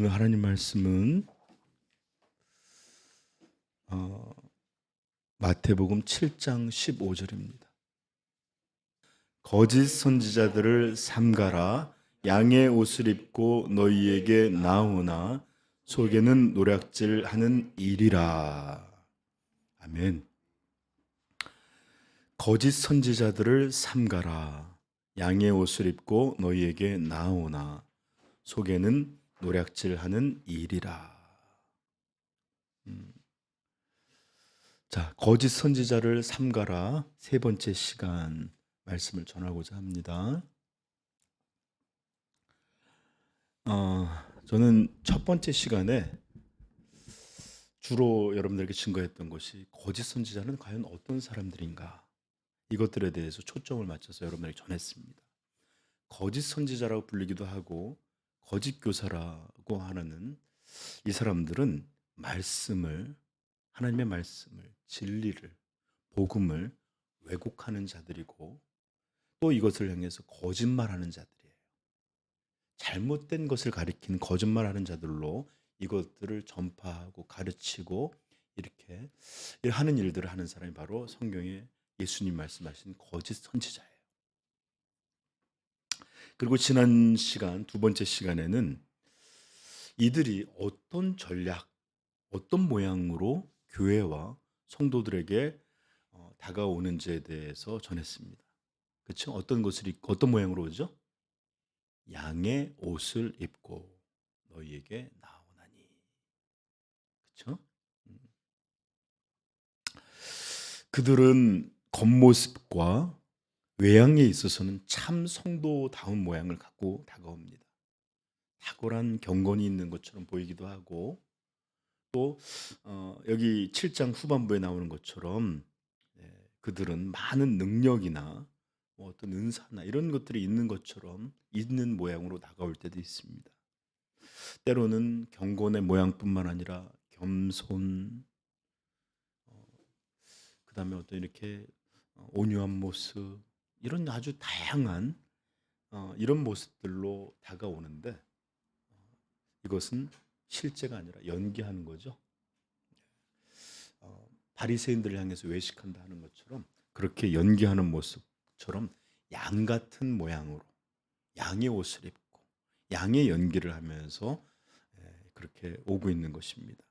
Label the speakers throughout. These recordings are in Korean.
Speaker 1: 오늘 하나님 말씀은 마태복음 7장 15절입니다. 거짓 선지자들을 삼가라. 양의 옷을 입고 너희에게 나오나 속에는 노략질하는 일이라. 아멘. 거짓 선지자들을 삼가라. 양의 옷을 입고 너희에게 나오나 속에는 노략질하는 일이라. 자, 거짓 선지자를 삼가라. 세 번째 시간 말씀을 전하고자 합니다. 저는 첫 번째 시간에 주로 여러분들에게 증거했던 것이 거짓 선지자는 과연 어떤 사람들인가, 이것들에 대해서 초점을 맞춰서 여러분에게 전했습니다. 거짓 선지자라고 불리기도 하고 거짓 교사라고 하는 이 사람들은 하나님의 말씀을, 진리를, 복음을 왜곡하는 자들이고, 또 이것을 향해서 거짓말하는 자들이에요. 잘못된 것을 가리키는 거짓말하는 자들로 이것들을 전파하고 가르치고 이렇게 하는 일들을 하는 사람이 바로 성경에 예수님 말씀하신 거짓 선지자예요. 그리고 지난 시간, 두 번째 시간에는 이들이 어떤 전략, 어떤 모양으로 교회와 성도들에게 다가오는지에 대해서 전했습니다. 그렇죠? 어떤 것을 입고 어떤 모양으로 오죠? 양의 옷을 입고 너희에게 나오나니. 그렇죠? 그들은 겉모습과 외양에 있어서는 참 성도다운 모양을 갖고 다가옵니다. 탁월한 경건이 있는 것처럼 보이기도 하고, 또 여기 7장 후반부에 나오는 것처럼 그들은 많은 능력이나 뭐 어떤 은사나 이런 것들이 있는 것처럼 있는 모양으로 다가올 때도 있습니다. 때로는 경건의 모양뿐만 아니라 겸손, 그다음에 어떤 이렇게 온유한 모습, 이런 아주 다양한 이런 모습들로 다가오는데, 이것은 실제가 아니라 연기하는 거죠. 바리새인들을 향해서 외식한다 하는 것처럼 그렇게 연기하는 모습처럼 양 같은 모양으로 양의 옷을 입고 양의 연기를 하면서 그렇게 오고 있는 것입니다.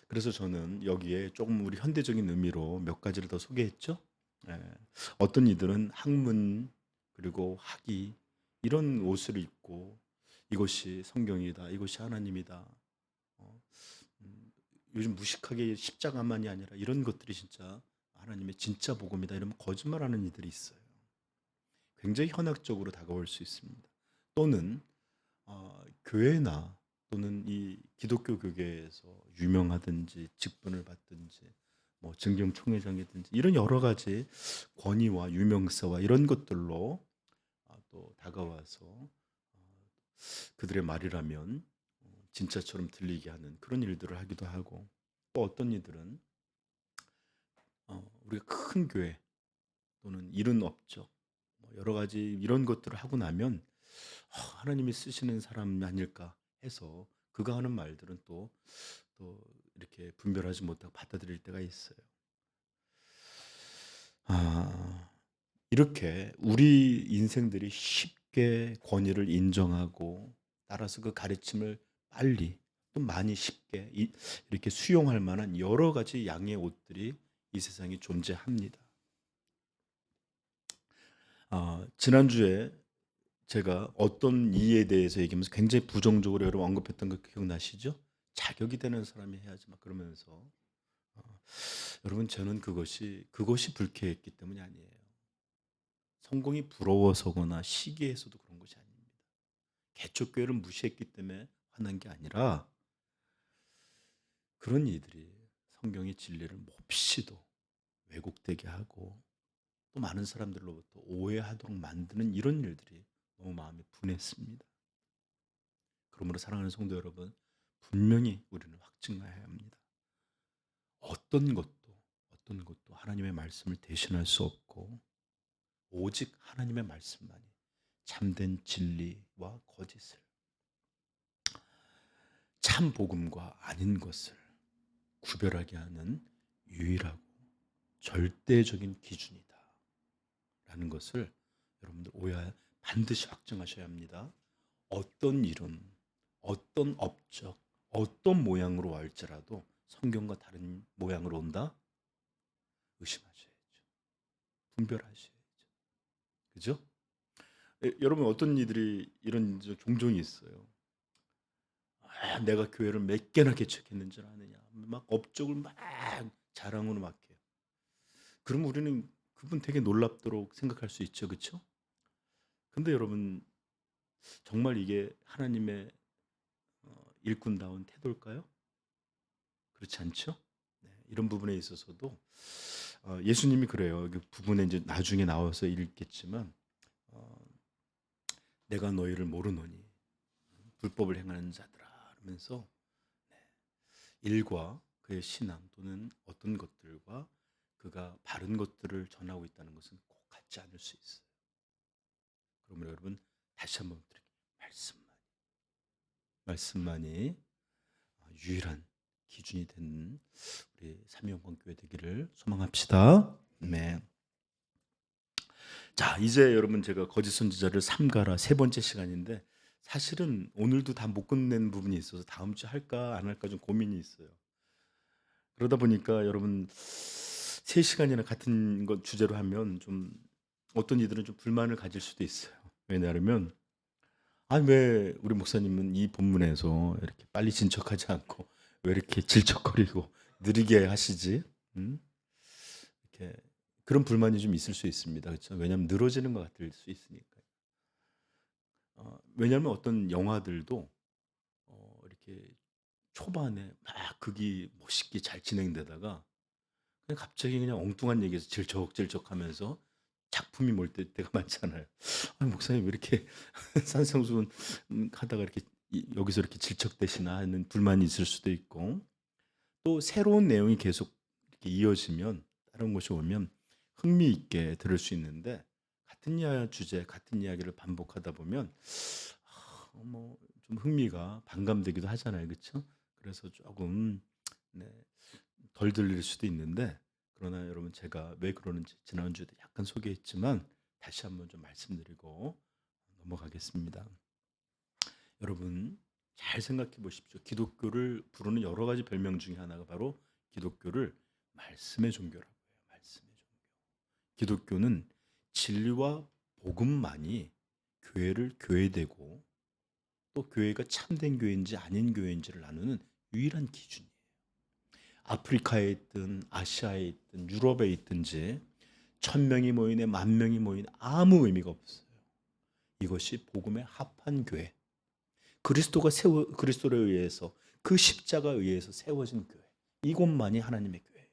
Speaker 1: 그래서 저는 여기에 조금 우리 현대적인 의미로 몇 가지를 더 소개했죠. 예, 어떤 이들은 학문 그리고 학위 이런 옷을 입고 이것이 성경이다, 이것이 하나님이다, 어, 요즘 무식하게 십자가만이 아니라 이런 것들이 진짜 하나님의 진짜 복음이다, 이러면 거짓말하는 이들이 있어요. 굉장히 현학적으로 다가올 수 있습니다. 또는 교회나 또는 이 기독교 교계에서 유명하든지 직분을 받든지 뭐 증경 총회장이든지 이런 여러 가지 권위와 유명세와 이런 것들로 또 다가와서 그들의 말이라면 진짜처럼 들리게 하는 그런 일들을 하기도 하고, 또 어떤 이들은 우리가 큰 교회 또는 이른 업적 뭐 여러 가지 이런 것들을 하고 나면 하나님이 쓰시는 사람 아닐까 해서 그가 하는 말들은 또 이렇게 분별하지 못하고 받아들일 때가 있어요. 이렇게 우리 인생들이 쉽게 권위를 인정하고 따라서 그 가르침을 빨리 또 많이 쉽게 이렇게 수용할 만한 여러 가지 양의 옷들이 이 세상에 존재합니다. 지난주에 제가 어떤 이에 대해서 얘기하면서 굉장히 부정적으로 여러분 언급했던 거 기억나시죠? 자격이 되는 사람이 해야지 막 그러면서 여러분, 저는 그것이 불쾌했기 때문이 아니에요. 성공이 부러워서거나 시기해서도 그런 것이 아닙니다. 개척교회를 무시했기 때문에 화난 게 아니라 그런 이들이 성경의 진리를 몹시도 왜곡되게 하고 또 많은 사람들로부터 오해하도록 만드는 이런 일들이 너무 마음이 분했습니다. 그러므로 사랑하는 성도 여러분, 분명히 우리는 확증해야 합니다. 어떤 것도 하나님의 말씀을 대신할 수 없고 오직 하나님의 말씀만이 참된 진리와 거짓을 참 복음과 아닌 것을 구별하게 하는 유일하고 절대적인 기준이다 라는 것을 여러분들 반드시 확정하셔야 합니다. 어떤 이론, 어떤 업적, 어떤 모양으로 할지라도 성경과 다른 모양으로 온다? 의심하셔야죠. 분별하셔야죠. 그죠? 여러분 어떤 이들이 이런 종종이 있어요. 내가 교회를 몇 개나 개척했는 줄 아느냐. 막 업적을 막 자랑으로 막 해요. 그럼 우리는 그분 되게 놀랍도록 생각할 수 있죠. 그렇죠? 근데 여러분 정말 이게 하나님의 일꾼다운 태도일까요? 그렇지 않죠? 네, 이런 부분에 있어서도 예수님이 그래요. 그 부분에 이제 나중에 나와서 읽겠지만 어, 내가 너희를 모르노니 불법을 행하는 자들아 하면서 일과 그의 신앙 또는 어떤 것들과 그가 바른 것들을 전하고 있다는 것은 꼭 같지 않을 수 있어요. 그러면 여러분 다시 한번 드릴게요. 말씀만이 유일한 기준이 되는 우리 삼위영광교회 되기를 소망합시다. 네. 자, 이제 여러분 제가 거짓 선지자를 삼가라 세 번째 시간인데 사실은 오늘도 다 못 끝낸 부분이 있어서 다음 주 할까 안 할까 좀 고민이 있어요. 그러다 보니까 여러분 3시간이나 같은 것 주제로 하면 좀 어떤 이들은 좀 불만을 가질 수도 있어요. 왜냐하면 왜 우리 목사님은 이 본문에서 이렇게 빨리 진척하지 않고 왜 이렇게 질척거리고 느리게 하시지? 음? 이렇게 그런 불만이 좀 있을 수 있습니다. 그렇죠? 왜냐하면 늘어지는 것 같을 수 있으니까. 왜냐하면 어떤 영화들도 이렇게 초반에 막 극이 멋있게 잘 진행되다가 그냥 갑자기 그냥 엉뚱한 얘기에서 질척질척하면서 작품이 몰 때가 많잖아요. 목사님 왜 이렇게 산성수훈 하다가 이렇게 여기서 이렇게 질척대시나 하는 불만이 있을 수도 있고 또 새로운 내용이 계속 이렇게 이어지면 다른 곳이 오면 흥미있게 들을 수 있는데 같은 주제, 같은 이야기를 반복하다 보면 뭐좀 흥미가 반감되기도 하잖아요, 그렇죠? 그래서 조금 네, 덜 들릴 수도 있는데 그러나 여러분 제가 왜 그러는지 지난주에도 약간 소개했지만 다시 한번 좀 말씀드리고 넘어가겠습니다. 여러분 잘 생각해 보십시오. 기독교를 부르는 여러 가지 별명 중에 하나가 바로 기독교를 말씀의 종교라고 해요. 말씀의 종교. 기독교는 진리와 복음만이 교회를 교회되고 또 교회가 참된 교회인지 아닌 교회인지를 나누는 유일한 기준이에요. 아프리카에 있든 아시아에 있든 유럽에 있든지 1,000명이 모이네 10,000명이 모이네 아무 의미가 없어요. 이것이 복음에 합한 교회. 그리스도에 의해서 그 십자가에 의해서 세워진 교회. 이곳만이 하나님의 교회예요.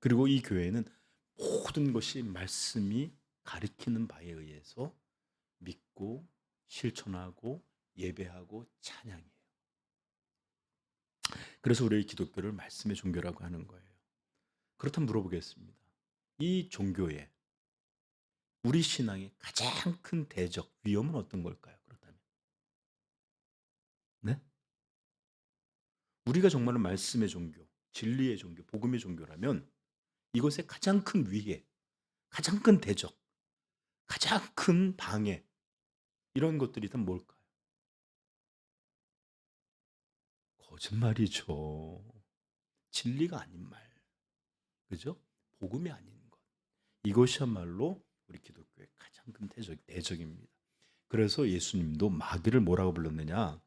Speaker 1: 그리고 이 교회는 모든 것이 말씀이 가리키는 바에 의해서 믿고 실천하고 예배하고 찬양해요. 그래서 우리 기독교를 말씀의 종교라고 하는 거예요. 그렇다면 물어보겠습니다. 이 종교에 우리 신앙의 가장 큰 대적 위험은 어떤 걸까요? 그렇다면 네? 우리가 정말로 말씀의 종교, 진리의 종교, 복음의 종교라면 이것의 가장 큰 위해, 가장 큰 대적, 가장 큰 방해 이런 것들이 다 뭘까요? 거짓말이죠. 진리가 아닌 말, 그죠? 복음이 아닌 것. 이것이야말로 우리 기독교의 가장 큰 대적입니다. 그래서 예수님도 마귀를 뭐라고 불렀느냐?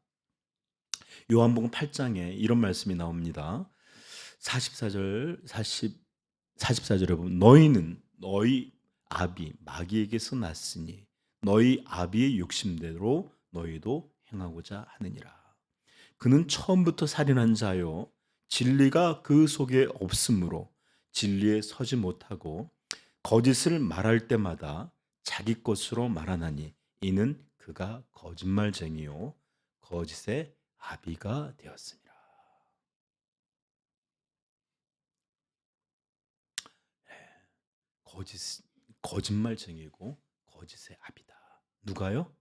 Speaker 1: 요한복음 8장에 이런 말씀이 나옵니다. 44절 44절에 보면 너희는 너희 아비 마귀에게서 났으니 너희 아비의 욕심대로 너희도 행하고자 하느니라. 그는 처음부터 살인한 자요 진리가 그 속에 없으므로 진리에 서지 못하고 거짓을 말할 때마다 자기 것으로 말하나니 이는 그가 거짓말쟁이요 거짓의 아비가 되었습니다. 거짓 거짓말쟁이고 거짓의 아비다. 누가요?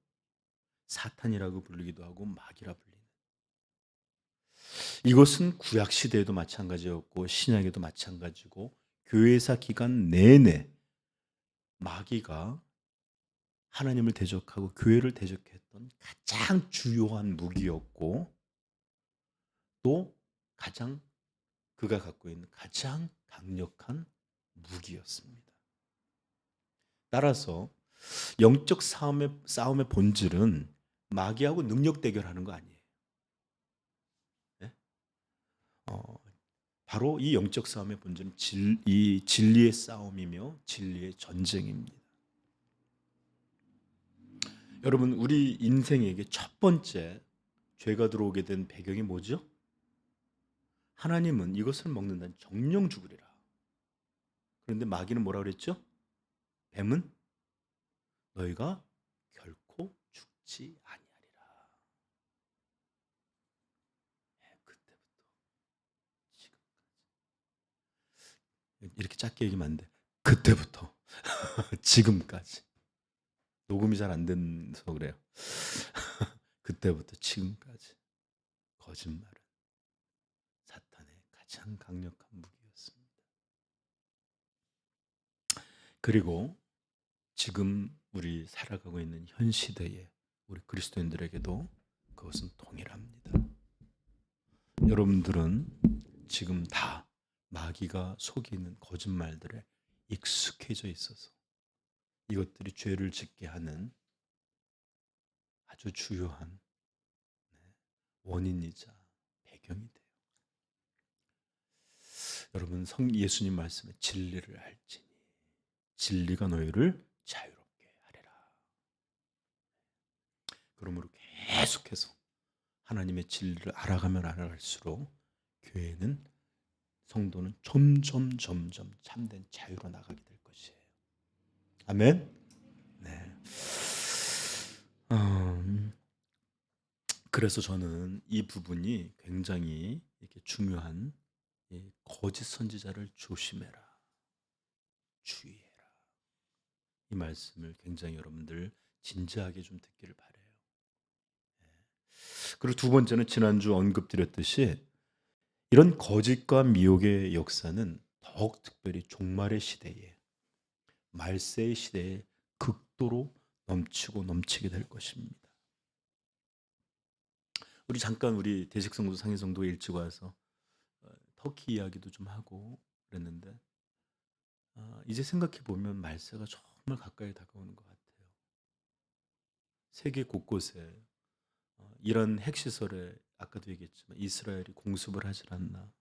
Speaker 1: 사탄이라고 불리기도 하고 마귀라 불리는. 이것은 구약 시대에도 마찬가지였고 신약에도 마찬가지고 교회사 기간 내내 마귀가 하나님을 대적하고 교회를 대적했던 가장 주요한 무기였고 또 가장 그가 갖고 있는 가장 강력한 무기였습니다. 따라서 영적 싸움의 본질은 마귀하고 능력 대결하는 거 아니에요. 네? 바로 이 영적 싸움의 본질은 이 진리의 싸움이며 진리의 전쟁입니다. 여러분, 우리 인생에게 첫 번째 죄가 들어오게 된 배경이 뭐죠? 하나님은 이것을 먹는다면 정령 죽으리라. 그런데 마귀는 뭐라 그랬죠? 뱀은 너희가 결코 죽지 아니하리라. 그때부터 지금까지. 이렇게 짧게 얘기하면 안 돼. 그때부터 지금까지. 녹음이 잘 안 돼서 그래요. 그때부터 지금까지 거짓말은 사탄의 가장 강력한 무기였습니다. 그리고 지금 우리 살아가고 있는 현 시대에 우리 그리스도인들에게도 그것은 동일합니다. 여러분들은 지금 다 마귀가 속이는 거짓말들에 익숙해져 있어서 이것들이 죄를 짓게 하는 아주 주요한 원인이자 배경이 돼요. 여러분, 예수님 말씀에 진리를 알지니 진리가 너희를 자유롭게 하리라. 그러므로 계속해서 하나님의 진리를 알아가면 알아갈수록 교회는 성도는 점점 참된 자유로 나가게 될 것이에요. 아멘. 네. 그래서 저는 이 부분이 굉장히 이렇게 중요한 거짓 선지자를 조심해라, 주의해라. 이 말씀을 굉장히 여러분들 진지하게 좀 듣기를 바라요. 그리고 두 번째는 지난주 언급드렸듯이 이런 거짓과 미혹의 역사는 더욱 특별히 종말의 시대에 말세의 시대에 극도로 넘치게 될 것입니다. 우리 대식성도 상해성도 일찍 와서 터키 이야기도 좀 하고 그랬는데 이제 생각해 보면 말세가 정말 가까이 다가오는 것 같아요. 세계 곳곳에 이란 핵시설에 아까도 얘기했지만 이스라엘이 공습을 하질 않나.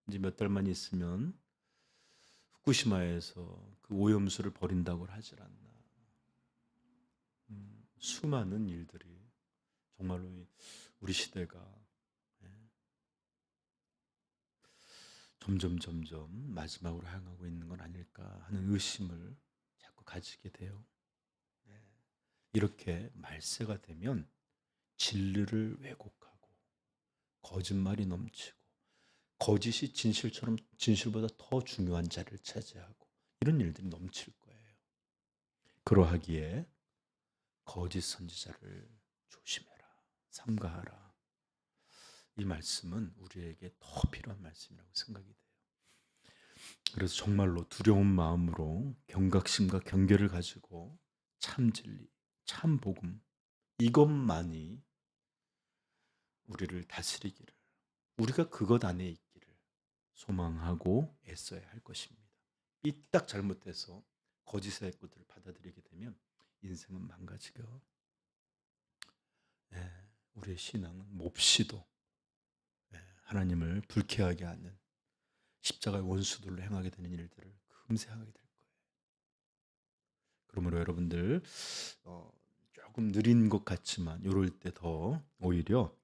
Speaker 1: 이제 몇 달만 있으면 후쿠시마에서 그 오염수를 버린다고 하질 않나. 수많은 일들이 정말로 우리 시대가 점점 마지막으로 향하고 있는 건 아닐까 하는 의심을 자꾸 가지게 돼요. 이렇게 말세가 되면 진리를 왜곡하고 거짓말이 넘치고 거짓이 진실보다 더 중요한 자리를 차지하고 이런 일들이 넘칠 거예요. 그러하기에 거짓 선지자를 조심해라, 삼가하라. 이 말씀은 우리에게 더 필요한 말씀이라고 생각이 돼요. 그래서 정말로 두려운 마음으로 경각심과 경계를 가지고 참 진리, 참 복음 이것만이 우리를 다스리기를, 우리가 그것 안에 있기를 소망하고 애써야 할 것입니다. 삐딱 잘못해서 거짓의 것들을 받아들이게 되면 인생은 망가지고 우리의 신앙은 몹시도 하나님을 불쾌하게 하는 십자가의 원수들로 행하게 되는 일들을 금세 하게 될 거예요. 그러므로 여러분들 조금 느린 것 같지만 이럴 때 더 오히려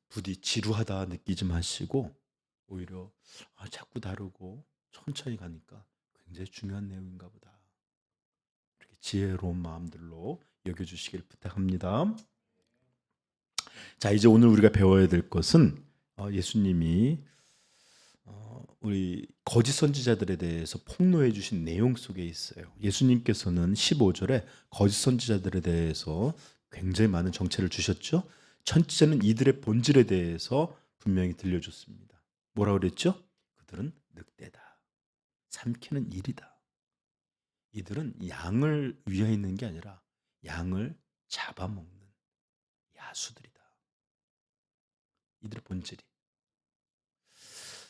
Speaker 1: 부디 지루하다 느끼지 마시고 오히려 자꾸 다르고 천천히 가니까 굉장히 중요한 내용인가 보다. 이렇게 지혜로운 마음들로 여겨주시길 부탁합니다. 자, 이제 오늘 우리가 배워야 될 것은 예수님이 우리 거짓 선지자들에 대해서 폭로해 주신 내용 속에 있어요. 예수님께서는 15절에 거짓 선지자들에 대해서 굉장히 많은 정체를 주셨죠. 첫째는 이들의 본질에 대해서 분명히 들려줬습니다. 뭐라고 그랬죠? 그들은 늑대다. 삼키는 일이다. 이들은 양을 위해 있는 게 아니라 양을 잡아먹는 야수들이다. 이들의 본질이.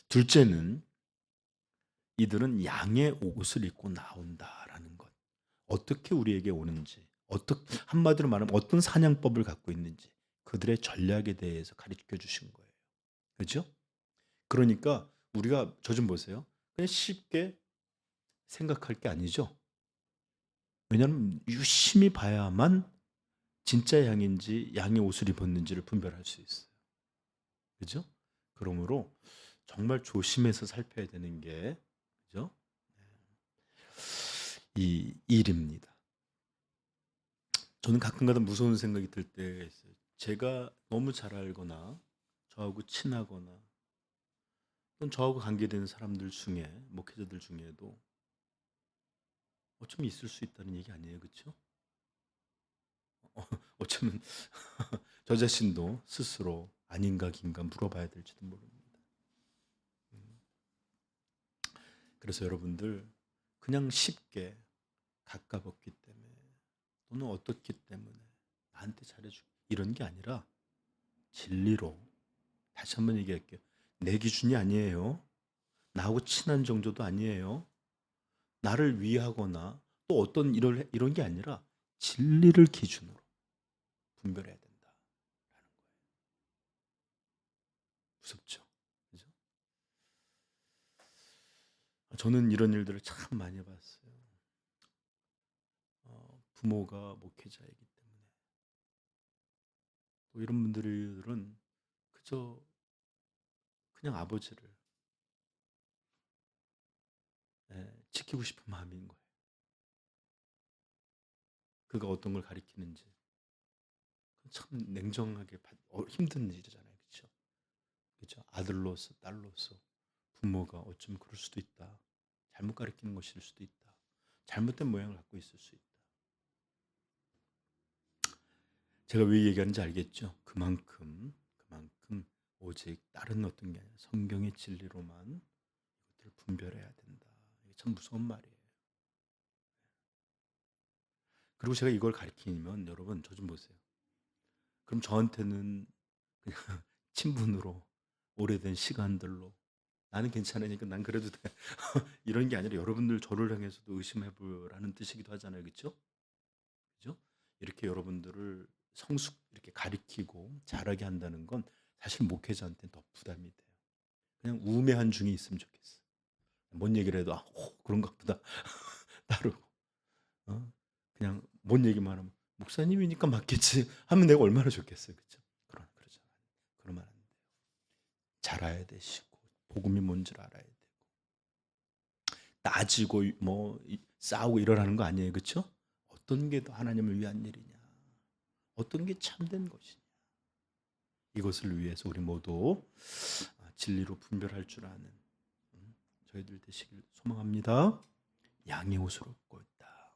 Speaker 1: 둘째는 이들은 양의 옷을 입고 나온다라는 것. 어떻게 우리에게 오는지, 한마디로 말하면 어떤 사냥법을 갖고 있는지 그들의 전략에 대해서 가르쳐 주신 거예요. 그렇죠? 그러니까 우리가 저 좀 보세요. 그냥 쉽게 생각할 게 아니죠. 왜냐하면 유심히 봐야만 진짜 양인지 양의 옷을 입었는지를 분별할 수 있어요. 그죠? 그러므로 정말 조심해서 살펴야 되는 게 그죠? 이 일입니다. 저는 가끔가다 무서운 생각이 들 때가 있어요. 제가 너무 잘 알거나 저하고 친하거나 또는 저하고 관계되는 사람들 중에 목회자들 중에도 어쩌면 있을 수 있다는 얘기 아니에요, 그렇죠? 어쩌면 저 자신도 스스로 아닌가 긴가 물어봐야 될지도 모릅니다. 그래서 여러분들 그냥 쉽게 가까웠기 때문에 또는 어떻기 때문에 나한테 잘해주고 이런 게 아니라 진리로 다시 한번 얘기할게요. 내 기준이 아니에요. 나하고 친한 정도도 아니에요. 나를 위하거나 또 어떤 이런 게 아니라 진리를 기준으로 분별해야 된다. 무섭죠? 그죠? 저는 이런 일들을 참 많이 봤어요. 부모가 목회자이기 때문에 또 이런 분들은 그저 그냥 아버지를 지키고 싶은 마음인 거예요. 그가 어떤 걸 가리키는지 참 냉정하게 힘든 일이잖아요, 그렇죠? 그렇죠? 아들로서 딸로서 부모가 어쩌면 그럴 수도 있다. 잘못 가리키는 것일 수도 있다. 잘못된 모양을 갖고 있을 수 있다. 제가 왜 얘기하는지 알겠죠? 그만큼 오직 다른 어떤 게 아니라 성경의 진리로만 이것들을 분별해야 된다. 이게 참 무서운 말이에요. 그리고 제가 이걸 가리키면 여러분 저 좀 보세요. 그럼 저한테는 그냥 친분으로 오래된 시간들로 나는 괜찮으니까 난 그래도 돼. 이런 게 아니라 여러분들 저를 향해서도 의심해 보라는 뜻이기도 하잖아요. 그렇죠? 그죠? 이렇게 여러분들을 이렇게 가리키고 잘하게 한다는 건 사실 목회자한테는 더 부담이 돼요. 그냥 우매한 중이 있으면 좋겠어. 뭔 얘기를 해도 그런가 보다. 따르고. 그냥 뭔 얘기만 하면 목사님이니까 맞겠지 하면 내가 얼마나 좋겠어요. 그렇죠? 그러잖아요. 그러면 안 돼요. 잘 알아야 되시고 복음이 뭔지를 알아야 되고 따지고 싸우고 이러라는 거 아니에요. 그렇죠? 어떤 게 더 하나님을 위한 일이냐? 어떤 게 참된 것이냐? 이것을 위해서 우리 모두 진리로 분별할 줄 아는 저희들 되시길 소망합니다. 양의 옷을 입고 있다.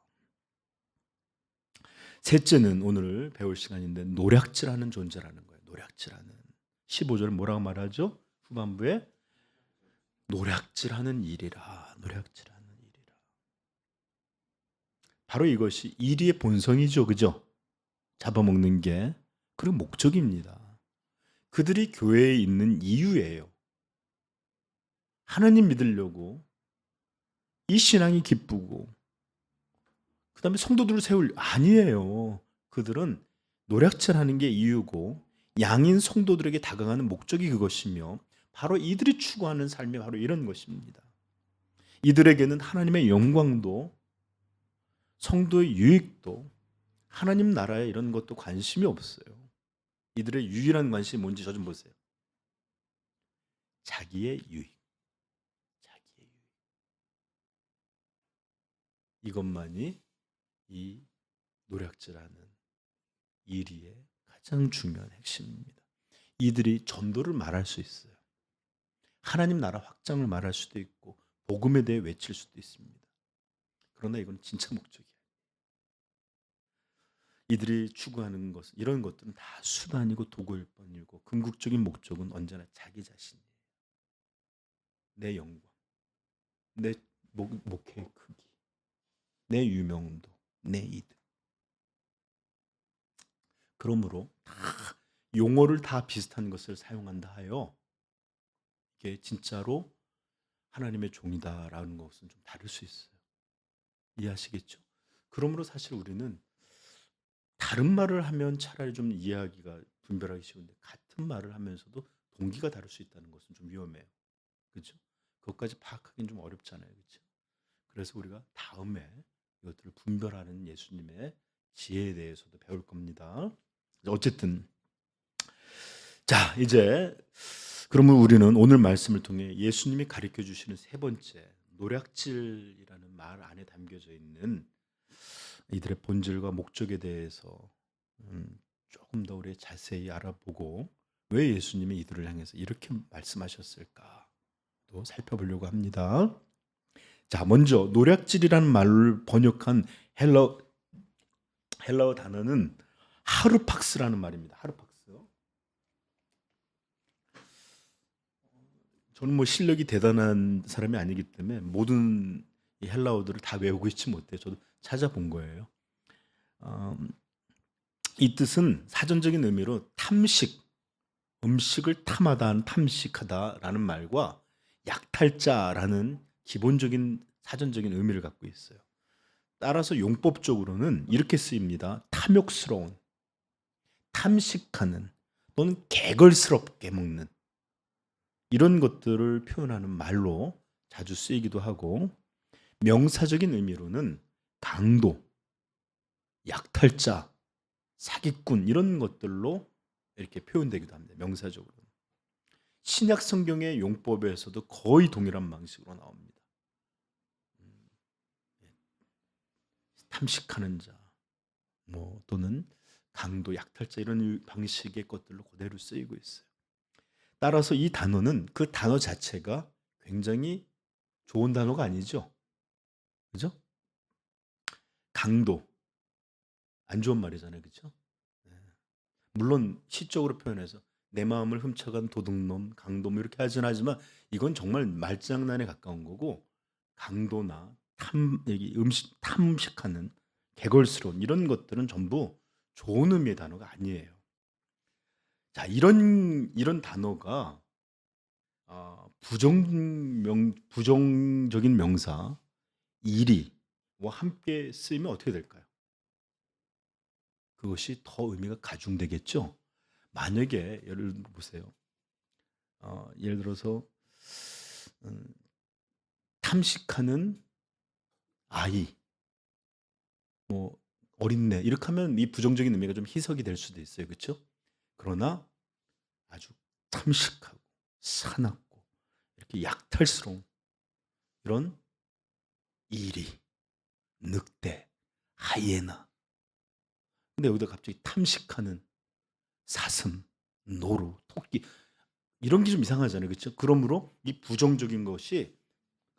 Speaker 1: 셋째는 오늘 배울 시간인데 노략질하는 존재라는 거예요. 노략질하는. 15절 뭐라고 말하죠? 후반부에 노략질하는 일이라. 노략질하는 일이라. 바로 이것이 일의 본성이죠. 그죠? 잡아먹는 게. 그리고 목적입니다. 그들이 교회에 있는 이유예요. 하나님 믿으려고 이 신앙이 기쁘고 그 다음에 성도들을 세울 아니에요. 그들은 노략질하는 게 이유고 양인 성도들에게 다가가는 목적이 그것이며 바로 이들이 추구하는 삶이 바로 이런 것입니다. 이들에게는 하나님의 영광도 성도의 유익도 하나님 나라에 이런 것도 관심이 없어요. 이들의 유일한 관심이 뭔지 저 좀 보세요. 자기의 유익. 자기의 유익. 이것만이 이 노략질하는 일의 가장 중요한 핵심입니다. 이들이 전도를 말할 수 있어요. 하나님 나라 확장을 말할 수도 있고 복음에 대해 외칠 수도 있습니다. 그러나 이건 진짜 목적이에요. 이들이 추구하는 것, 이런 것들은 다 수단이고 도구일 뿐이고 궁극적인 목적은 언제나 자기 자신이에요. 내 영광, 내 목회의 크기, 내 유명도, 내 이득. 그러므로 다 용어를 다 비슷한 것을 사용한다 하여 이게 진짜로 하나님의 종이다라는 것은 좀 다를 수 있어요. 이해하시겠죠? 그러므로 사실 우리는 다른 말을 하면 차라리 좀 이해하기가 분별하기 쉬운데 같은 말을 하면서도 동기가 다를 수 있다는 것은 좀 위험해요. 그렇죠? 그것까지 파악하기는 좀 어렵잖아요. 그렇죠? 그래서 우리가 다음에 이것들을 분별하는 예수님의 지혜에 대해서도 배울 겁니다. 어쨌든 자, 이제 그러면 우리는 오늘 말씀을 통해 예수님이 가르쳐 주시는 세 번째 노략질이라는 말 안에 담겨져 있는 이들의 본질과 목적에 대해서 조금 더 우리 자세히 알아보고 왜 예수님이 이들을 향해서 이렇게 말씀하셨을까 또 살펴보려고 합니다. 자, 먼저 노략질이라는 말을 번역한 헬라어 단어는 하르팍스라는 말입니다. 하르팍스. 저는 뭐 실력이 대단한 사람이 아니기 때문에 모든 이 헬라어들을 다 외우고 있지 못해요. 저도 찾아본 거예요. 음, 이 뜻은 사전적인 의미로 탐식, 음식을 탐하다, 탐식하다라는 말과 약탈자라는 기본적인 사전적인 의미를 갖고 있어요. 따라서 용법적으로는 이렇게 쓰입니다. 탐욕스러운, 탐식하는 또는 개걸스럽게 먹는 이런 것들을 표현하는 말로 자주 쓰이기도 하고 명사적인 의미로는 강도, 약탈자, 사기꾼 이런 것들로 이렇게 표현되기도 합니다. 명사적으로. 신약 성경의 용법에서도 거의 동일한 방식으로 나옵니다. 탐식하는 자, 뭐 또는 강도, 약탈자 이런 방식의 것들로 그대로 쓰이고 있어요. 따라서 이 단어는 그 단어 자체가 굉장히 좋은 단어가 아니죠. 그죠? 강도, 안 좋은 말이잖아요. 그죠? 물론 시적으로 표현해서 내 마음을 훔쳐간 도둑놈, 강도 뭐 이렇게 하진 하지만 이건 정말 말장난에 가까운 거고 강도나 여기 탐식하는 개걸스러운 이런 것들은 전부 좋은 의미의 단어가 아니에요. 자, 이런 단어가 부정적인 명사 이리와 함께 쓰이면 어떻게 될까요? 그것이 더 의미가 가중되겠죠. 만약에 예를 보세요. 예를 들어서 음, 탐식하는 아이, 뭐 어린애 이렇게 하면 이 부정적인 의미가 좀 희석이 될 수도 있어요. 그렇죠? 그러나 아주 탐식하고 사납고 이렇게 약탈스러운 이런 이리, 늑대, 하이에나. 근데 여기다 갑자기 탐식하는 사슴, 노루, 토끼 이런 게 좀 이상하잖아요. 그렇죠? 그러므로 이 부정적인 것이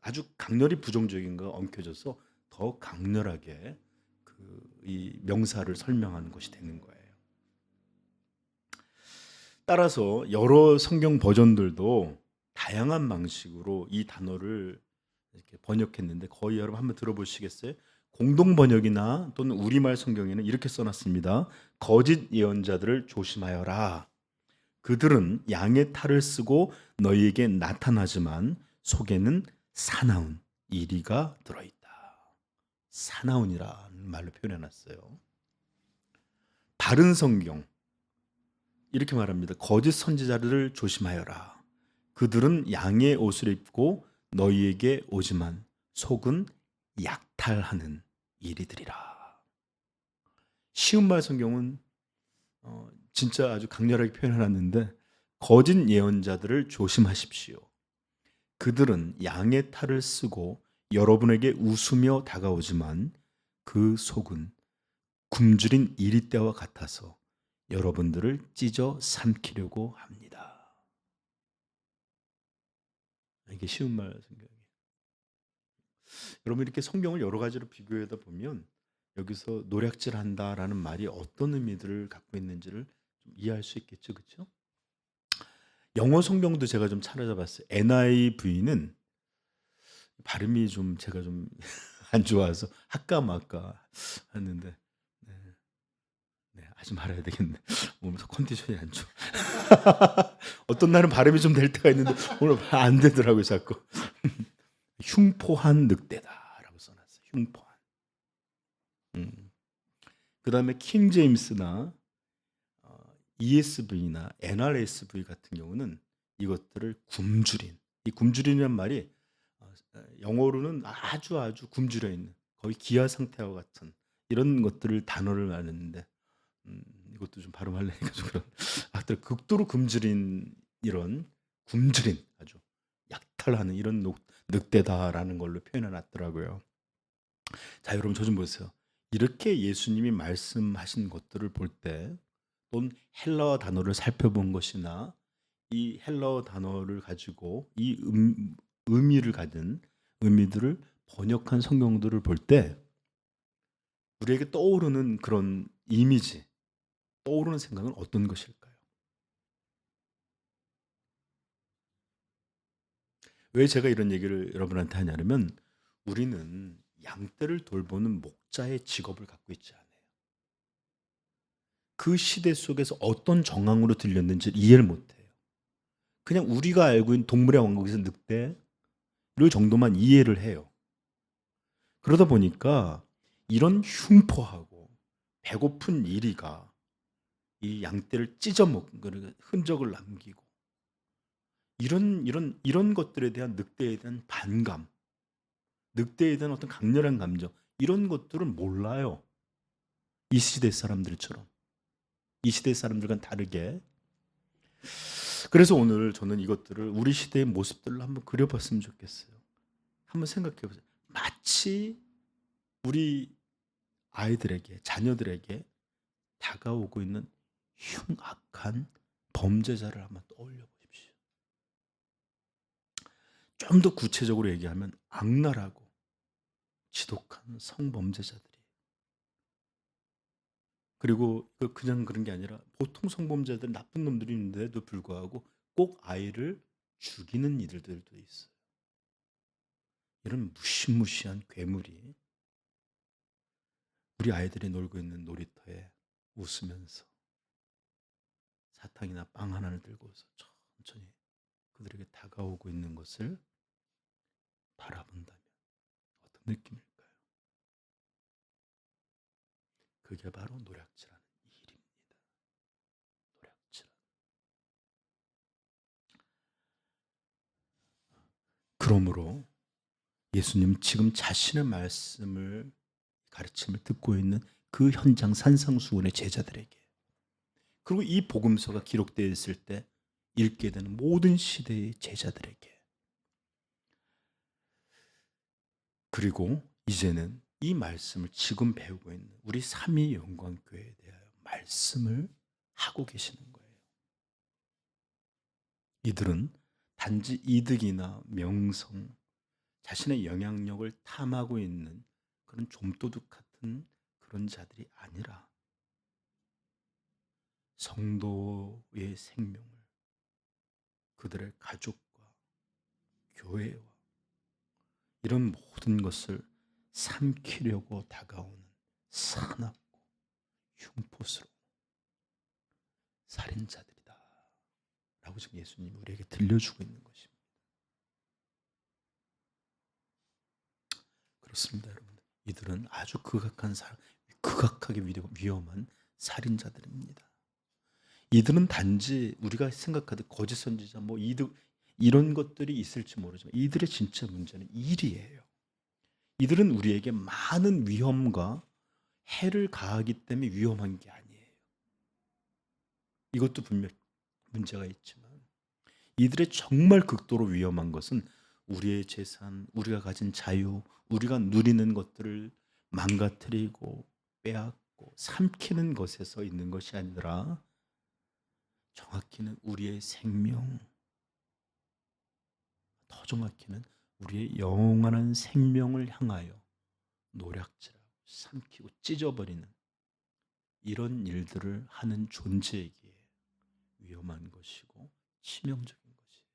Speaker 1: 아주 강렬히 부정적인 거 엉켜져서 더 강렬하게 이 명사를 설명하는 것이 되는 거예요. 따라서 여러 성경 버전들도 다양한 방식으로 이 단어를 이렇게 번역했는데 거의 여러분 한번 들어보시겠어요? 공동 번역이나 또는 우리말 성경에는 이렇게 써놨습니다. 거짓 예언자들을 조심하여라. 그들은 양의 탈을 쓰고 너희에게 나타나지만 속에는 사나운 이리가 들어있다. 사나운이라는 말로 표현해놨어요. 바른 성경 이렇게 말합니다. 거짓 선지자들을 조심하여라. 그들은 양의 옷을 입고 너희에게 오지만 속은 약탈하는 이리들이라. 쉬운 말 성경은 진짜 아주 강렬하게 표현해놨는데 거짓 예언자들을 조심하십시오. 그들은 양의 탈을 쓰고 여러분에게 웃으며 다가오지만 그 속은 굶주린 이리떼와 같아서 여러분들을 찢어 삼키려고 합니다. 이게 쉬운 말 성경이에요. 여러분 이렇게 성경을 여러 가지로 비교하다 보면 여기서 노략질한다라는 말이 어떤 의미들을 갖고 있는지를 좀 이해할 수 있겠죠, 그렇죠? 영어 성경도 제가 좀 찾아봤어요. NIV는 발음이 좀 제가 좀 안 좋아서 할까 말까 하는데 네, 네, 하지 말아야 되겠네. 오늘 컨디션이 안 좋아. 어떤 날은 발음이 좀 될 때가 있는데 오늘 안 되더라고요, 자꾸. 흉포한 늑대다라고 써놨어요. 흉포한. 음. 그다음에 킹 제임스나 ESV나 NRSV 같은 경우는 이것들을 굶주린, 이 굶주린이란 말이 영어로는 아주 굶주려 있는, 거의 기아 상태와 같은 이런 것들을 단어를 말하는데 이것도 좀 발음하려니까 좀 그런 극도로 굶주린, 이런 굶주린, 아주 약탈하는 이런 늑대다라는 걸로 표현해 놨더라고요. 자, 여러분 저 좀 보세요. 이렇게 예수님이 말씀하신 것들을 볼 때, 또는 헬라어 단어를 살펴본 것이나 이 헬라어 단어를 가지고 이 의미를 가진 의미들을 번역한 성경들을 볼 때 우리에게 떠오르는 그런 이미지, 떠오르는 생각은 어떤 것일까요? 왜 제가 이런 얘기를 여러분한테 하냐면, 우리는 양떼를 돌보는 목자의 직업을 갖고 있지 않아요. 그 시대 속에서 어떤 정황으로 들렸는지 이해를 못해요. 그냥 우리가 알고 있는 동물의 왕국에서 늑대 를 정도만 이해를 해요. 그러다 보니까 이런 흉포하고 배고픈 이리가 이 양떼를 찢어먹은 그 흔적을 남기고, 이런 것들에 대한, 늑대에 대한 반감, 늑대에 대한 어떤 강렬한 감정, 이런 것들은 몰라요. 이 시대 사람들처럼, 이 시대 사람들과는 다르게. 그래서 오늘 저는 이것들을, 우리 시대의 모습들을 한번 그려봤으면 좋겠어요. 한번 생각해 보세요. 마치 우리 아이들에게, 자녀들에게 다가오고 있는 흉악한 범죄자를 한번 떠올려 보십시오. 좀 더 구체적으로 얘기하면 악랄하고 지독한 성범죄자들이, 그리고 그냥 그런 게 아니라 보통 성범죄자들 나쁜 놈들이 있는데도 불구하고 꼭 아이를 죽이는 이들도 있어요. 이런 무시무시한 괴물이 우리 아이들이 놀고 있는 놀이터에 웃으면서 사탕이나 빵 하나를 들고서 천천히 그들에게 다가오고 있는 것을 바라본다면 어떤 느낌일까요? 그게 바로 노략질하는 일입니다. 노략질. 그러므로 예수님 지금 자신의 말씀을, 가르침을 듣고 있는 그 현장 산상수훈의 제자들에게, 그리고 이 복음서가 기록되어 있을 때 읽게 되는 모든 시대의 제자들에게, 그리고 이제는 이 말씀을 지금 배우고 있는 우리 삼위 영광교회에 대하여 말씀을 하고 계시는 거예요. 이들은 단지 이득이나 명성, 자신의 영향력을 탐하고 있는 그런 좀도둑 같은 그런 자들이 아니라 성도의 생명을, 그들의 가족과 교회와 이런 모든 것을 삼키려고 다가오는 사납고 흉포스러운 살인자들이다 라고 지금 예수님이 우리에게 들려주고 있는 것입니다. 그렇습니다, 여러분. 이들은 아주 극악하게 위험한 살인자들입니다. 이들은 단지 우리가 생각하듯 거짓 선지자, 뭐 이득, 이런 것들이 있을지 모르지만 이들의 진짜 문제는 일이에요. 이들은 우리에게 많은 위험과 해를 가하기 때문에 위험한 게 아니에요. 이것도 분명 문제가 있지만, 이들의 정말 극도로 위험한 것은 우리의 재산, 우리가 가진 자유, 우리가 누리는 것들을 망가뜨리고 빼앗고 삼키는 것에서 있는 것이 아니라, 정확히는 우리의 생명, 더 정확히는 우리의 영원한 생명을 향하여 노략질하고 삼키고 찢어버리는 이런 일들을 하는 존재이기에 위험한 것이고 치명적인 것이에요.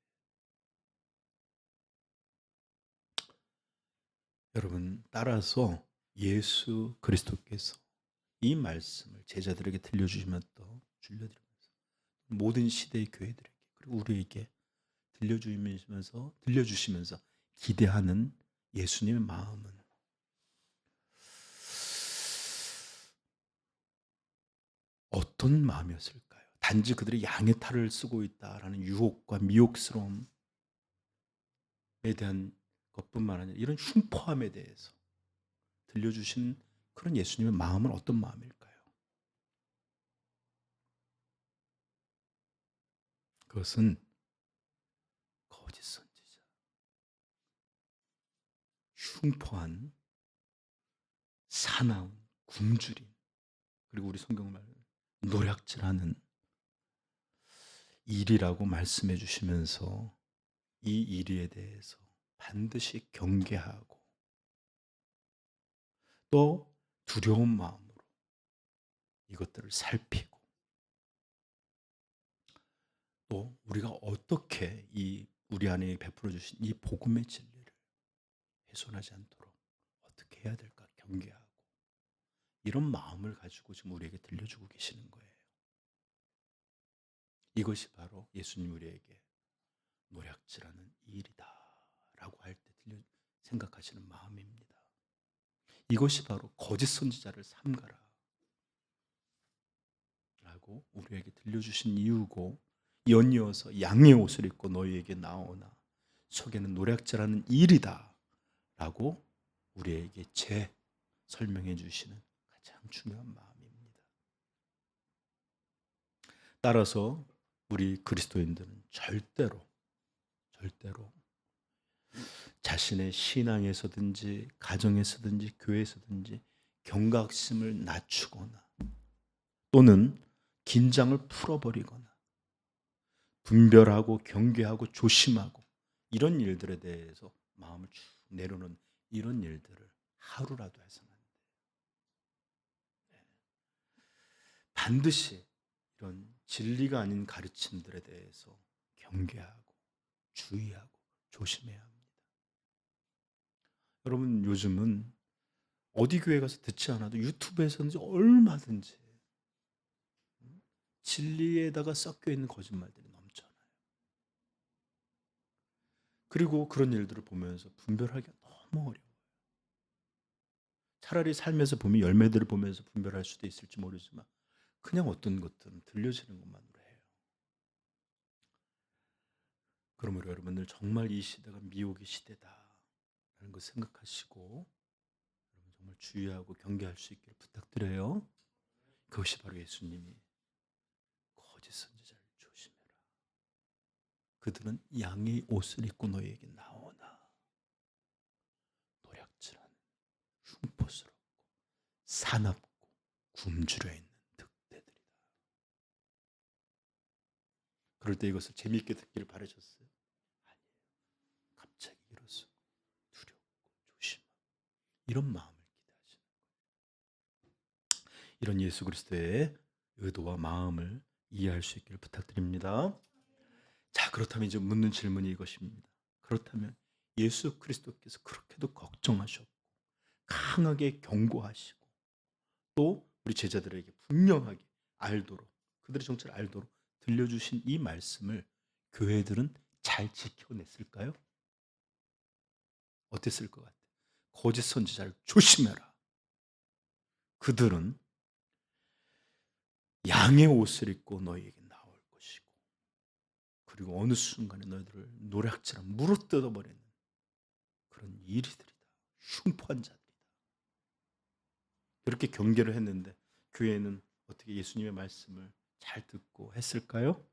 Speaker 1: 여러분, 따라서 예수 그리스도께서 이 말씀을 제자들에게 들려주시면서 들려드리면서 모든 시대의 교회들에게 그리고 우리에게 들려주시면서 기대하는 예수님의 마음은 어떤 마음이었을까요? 단지 그들이 양의 탈을 쓰고 있다라는 유혹과 미혹스러움에 대한 것뿐만 아니라 이런 흉포함에 대해서 들려주신 그런 예수님의 마음은 어떤 마음일까요? 그것은 거짓 선지자, 흉포한 사나운 굶주린, 그리고 우리 성경 말 노략질하는 일이라고 말씀해 주시면서 이 일에 대해서 반드시 경계하고 또 두려운 마음으로 이것들을 살피고 또 우리가 어떻게 이 우리 안에 베풀어 주신 이 복음의 진리를 훼손하지 않도록 어떻게 해야 될까 경계하고 이런 마음을 가지고 지금 우리에게 들려주고 계시는 거예요. 이것이 바로 예수님 우리에게 노략질하는 일이다 라고 할 때 생각하시는 마음입니다. 이것이 바로 거짓 선지자를 삼가라 라고 우리에게 들려주신 이유고, 연이어서 양의 옷을 입고 너희에게 나오나 속에는 노략질하는 일이다 라고 우리에게 설명해 주시는 가장 중요한 마음입니다. 따라서 우리 그리스도인들은 절대로 자신의 신앙에서든지 가정에서든지 교회에서든지 경각심을 낮추거나 또는 긴장을 풀어버리거나 분별하고 경계하고 조심하고 이런 일들에 대해서 마음을 쭉 내려놓는 이런 일들을 하루라도 해서는 안 돼요. 반드시 이런 진리가 아닌 가르침들에 대해서 경계하고 주의하고 조심해야 합니다. 여러분, 요즘은 어디 교회 가서 듣지 않아도 유튜브에서든지 얼마든지 진리에다가 섞여 있는 거짓말들이 넘쳐나요. 그리고 그런 일들을 보면서 분별하기가 너무 어려워요. 차라리 삶에서 보면 열매들을 보면서 분별할 수도 있을지 모르지만 그냥 어떤 것들은 들려지는 것만으로 해요. 그러므로 여러분들 정말 이 시대가 미혹의 시대다라는 거 생각하시고 여러분 정말 주의하고 경계할 수 있기를 부탁드려요. 그것이 바로 예수님이 거짓 선지자를 조심해라. 그들은 양의 옷을 입고 너희에게 나오나 노략질하는 흉포스럽고 사납고 굶주려 있는 득대들이다. 그럴 때 이것을 재미있게 듣기를 바라셨어요? 아니에요. 갑자기 일어서고 두렵고 조심하고 이런 마음을 기대하시는 거예요. 이런 예수 그리스도의 의도와 마음을 이해할 수 있기를 부탁드립니다. 자, 그렇다면 이제 묻는 질문이 이것입니다. 그렇다면 예수 그리스도께서 그렇게도 걱정하셨고 강하게 경고하시고 또 우리 제자들에게 분명하게 알도록, 그들의 정체를 알도록 들려주신 이 말씀을 교회들은 잘 지켜냈을까요? 어땠을 것 같아요? 거짓 선지자를 조심해라. 그들은 양의 옷을 입고 너희에게 나올 것이고 그리고 어느 순간에 너희들을 노략질하고 물어뜯어버리는 그런 일이들이다. 흉포한 자들이다. 그렇게 경계를 했는데 교회는 어떻게 예수님의 말씀을 잘 듣고 했을까요?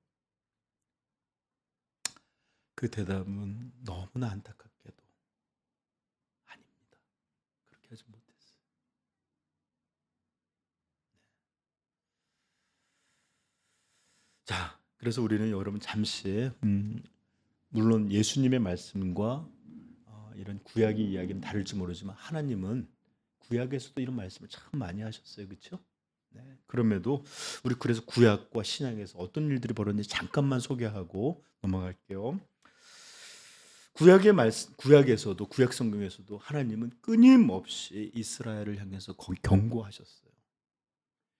Speaker 1: 그 대답은 너무나 안타깝게도 아닙니다. 그렇게 하지 못했어요. 자, 그래서 우리는 여러분 잠시 물론 예수님의 말씀과 이런 구약의 이야기는 다를지 모르지만 하나님은 구약에서도 이런 말씀을 참 많이 하셨어요. 그렇죠? 네. 그럼에도 우리 그래서 구약과 신약에서 어떤 일들이 벌어졌는지 잠깐만 소개하고 넘어갈게요. 구약에서도 구약 성경에서도 하나님은 끊임없이 이스라엘을 향해서 경고하셨어요.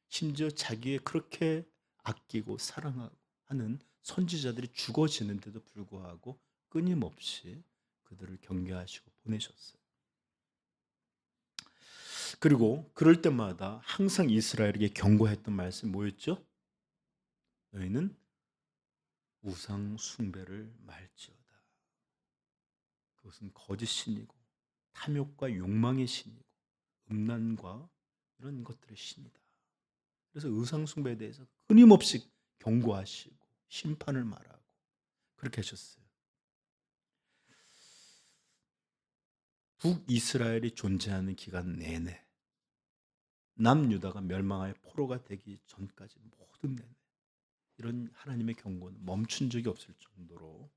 Speaker 1: 심지어 자기의 그렇게 아끼고 사랑하고 하는 선지자들이 죽어지는데도 불구하고 끊임없이 그들을 경계하시고 보내셨어요. 그리고 그럴 때마다 항상 이스라엘에게 경고했던 말씀이 뭐였죠? 너희는 우상 숭배를 말지어다. 그것은 거짓 신이고 탐욕과 욕망의 신이고 음란과 이런 것들의 신이다. 그래서 우상 숭배에 대해서 끊임없이 경고하시고 심판을 말하고 그렇게 하셨어요. 북이스라엘이 존재하는 기간 내내 남유다가 멸망하여 포로가 되기 전까지 모든 내내 이런 하나님의 경고는 멈춘 적이 없을 정도로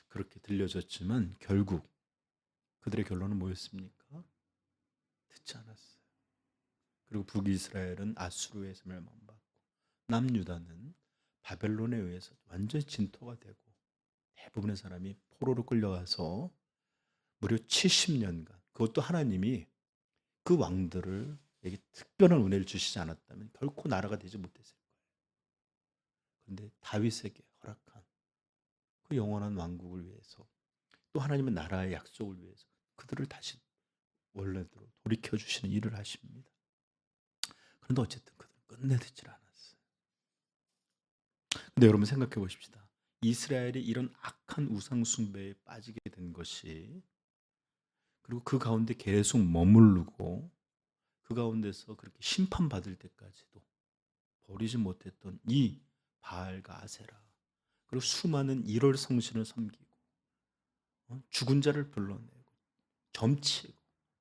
Speaker 1: 그렇게 들려졌지만 결국 그들의 결론은 뭐였습니까? 듣지 않았어요. 그리고 북이스라엘은 아수르에서 멸망받고 남유다는 바벨론에 의해서 완전히 진토가 되고 대부분의 사람이 포로로 끌려가서 무려 70년간 그것도 하나님이 그 왕들에게 특별한 은혜를 주시지 않았다면 결코 나라가 되지 못했을 거예요. 그런데 다윗에게 허락한 그 영원한 왕국을 위해서 또 하나님의 나라의 약속을 위해서 그들을 다시 원래대로 돌이켜 주시는 일을 하십니다. 그런데 어쨌든 그들은 끝내 듣질 않았어요. 근데 여러분 생각해 보십시다. 이스라엘이 이런 악한 우상 숭배에 빠지게 된 것이 그리고 그 가운데 계속 머무르고 그 가운데서 그렇게 심판받을 때까지도 버리지 못했던 이 바알과 아세라 그리고 수많은 일월 성신을 섬기고 죽은 자를 불러내고 점치고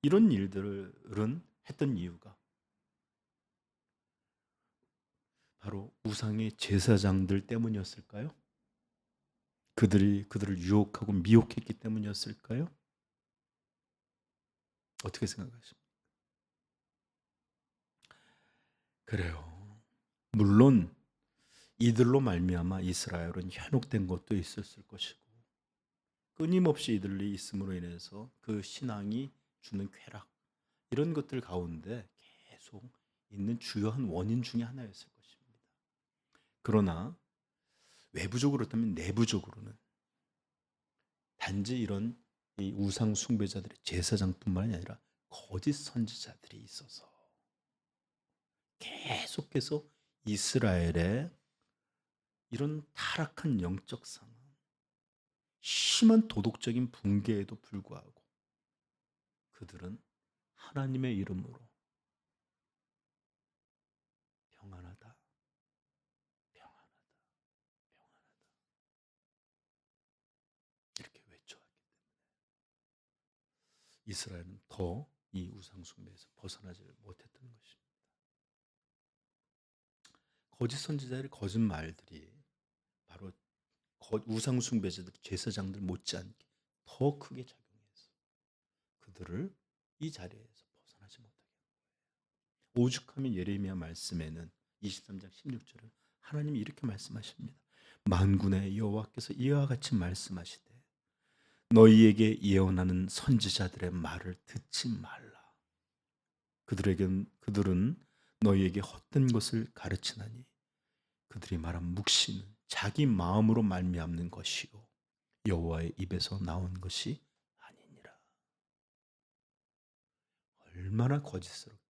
Speaker 1: 이런 일들은 했던 이유가 바로 우상의 제사장들 때문이었을까요? 그들이 그들을 유혹하고 미혹했기 때문이었을까요? 어떻게 생각하십니까? 그래요. 물론 이들로 말미암아 이스라엘은 현혹된 것도 있었을 것이고 끊임없이 이들이 있음으로 인해서 그 신앙이 주는 쾌락 이런 것들 가운데 계속 있는 주요한 원인 중에 하나였을 것입니다. 그러나 외부적으로 그렇다면 내부적으로는 단지 이런 이 우상 숭배자들의 제사장뿐만이 아니라 거짓 선지자들이 있어서 계속해서 이스라엘의 이런 타락한 영적 상황, 심한 도덕적인 붕괴에도 불구하고 그들은 하나님의 이름으로 평안하다, 평안하다, 평안하다 이렇게 외쳐왔기 때문에 이스라엘은 더 이 우상 숭배에서 벗어나지 못했던 것입니다. 거짓 선지자의 거짓 말들이 바로 우상 숭배자들, 제사장들 못지않게 더 크게 작용해서 그들을 이 자리에서 벗어나지 못하게 합니다. 오죽하면 예레미야 말씀에는 23장 16절에 하나님이 이렇게 말씀하십니다. 만군의 여호와께서 이와 같이 말씀하시되 너희에게 예언하는 선지자들의 말을 듣지 말라. 그들은 너희에게 헛된 것을 가르치나니 그들이 말한 묵시는 자기 마음으로 말미암는 것이요 여호와의 입에서 나온 것이 아니니라. 얼마나 거짓스럽게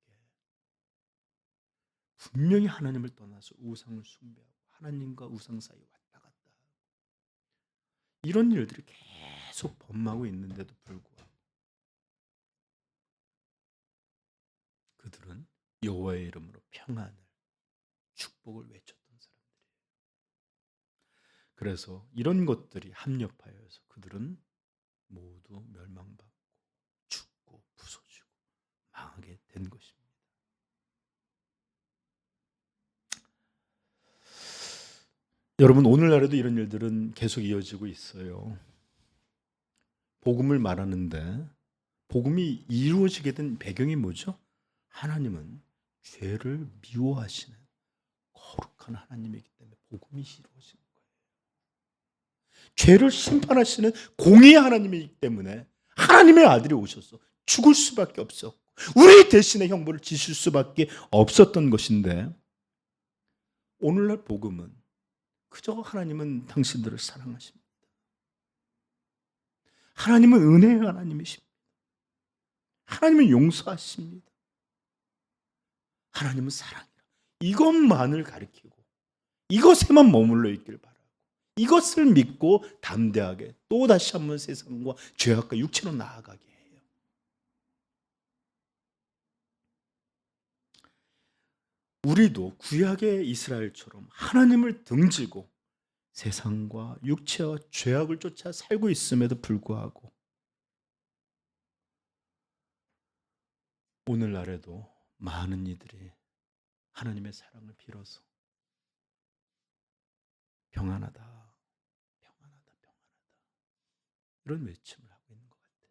Speaker 1: 분명히 하나님을 떠나서 우상을 숭배하고 하나님과 우상 사이 왔다 갔다 하고 이런 일들이 계속 범하고 있는데도 불구하고 그들은 여호와의 이름으로 평안을 축복을 외쳤던 사람들이에요. 그래서 이런 것들이 합력하여서 그들은 모두 멸망받고 죽고 부서지고 망하게 된 것입니다. 여러분 오늘날에도 이런 일들은 계속 이어지고 있어요. 복음을 말하는데 복음이 이루어지게 된 배경이 뭐죠? 하나님은 죄를 미워하시는 거룩한 하나님이기 때문에 복음이 이루어진 거예요. 죄를 심판하시는 공의의 하나님이기 때문에 하나님의 아들이 오셔서 죽을 수밖에 없었고 우리 대신에 형벌을 지실 수밖에 없었던 것인데, 오늘날 복음은 그저 하나님은 당신들을 사랑하십니다. 하나님은 은혜의 하나님이십니다. 하나님은 용서하십니다. 하나님은 사랑이라. 이것만을 가리키고 이것에만 머물러 있길 바라고 이것을 믿고 담대하게 또다시 한번 세상과 죄악과 육체로 나아가게 해요. 우리도 구약의 이스라엘처럼 하나님을 등지고 세상과 육체와 죄악을 쫓아 살고 있음에도 불구하고 오늘날에도 많은 이들이 하나님의 사랑을 빌어서 평안하다, 평안하다, 평안하다 이런 외침을 하고 있는 것 같아요.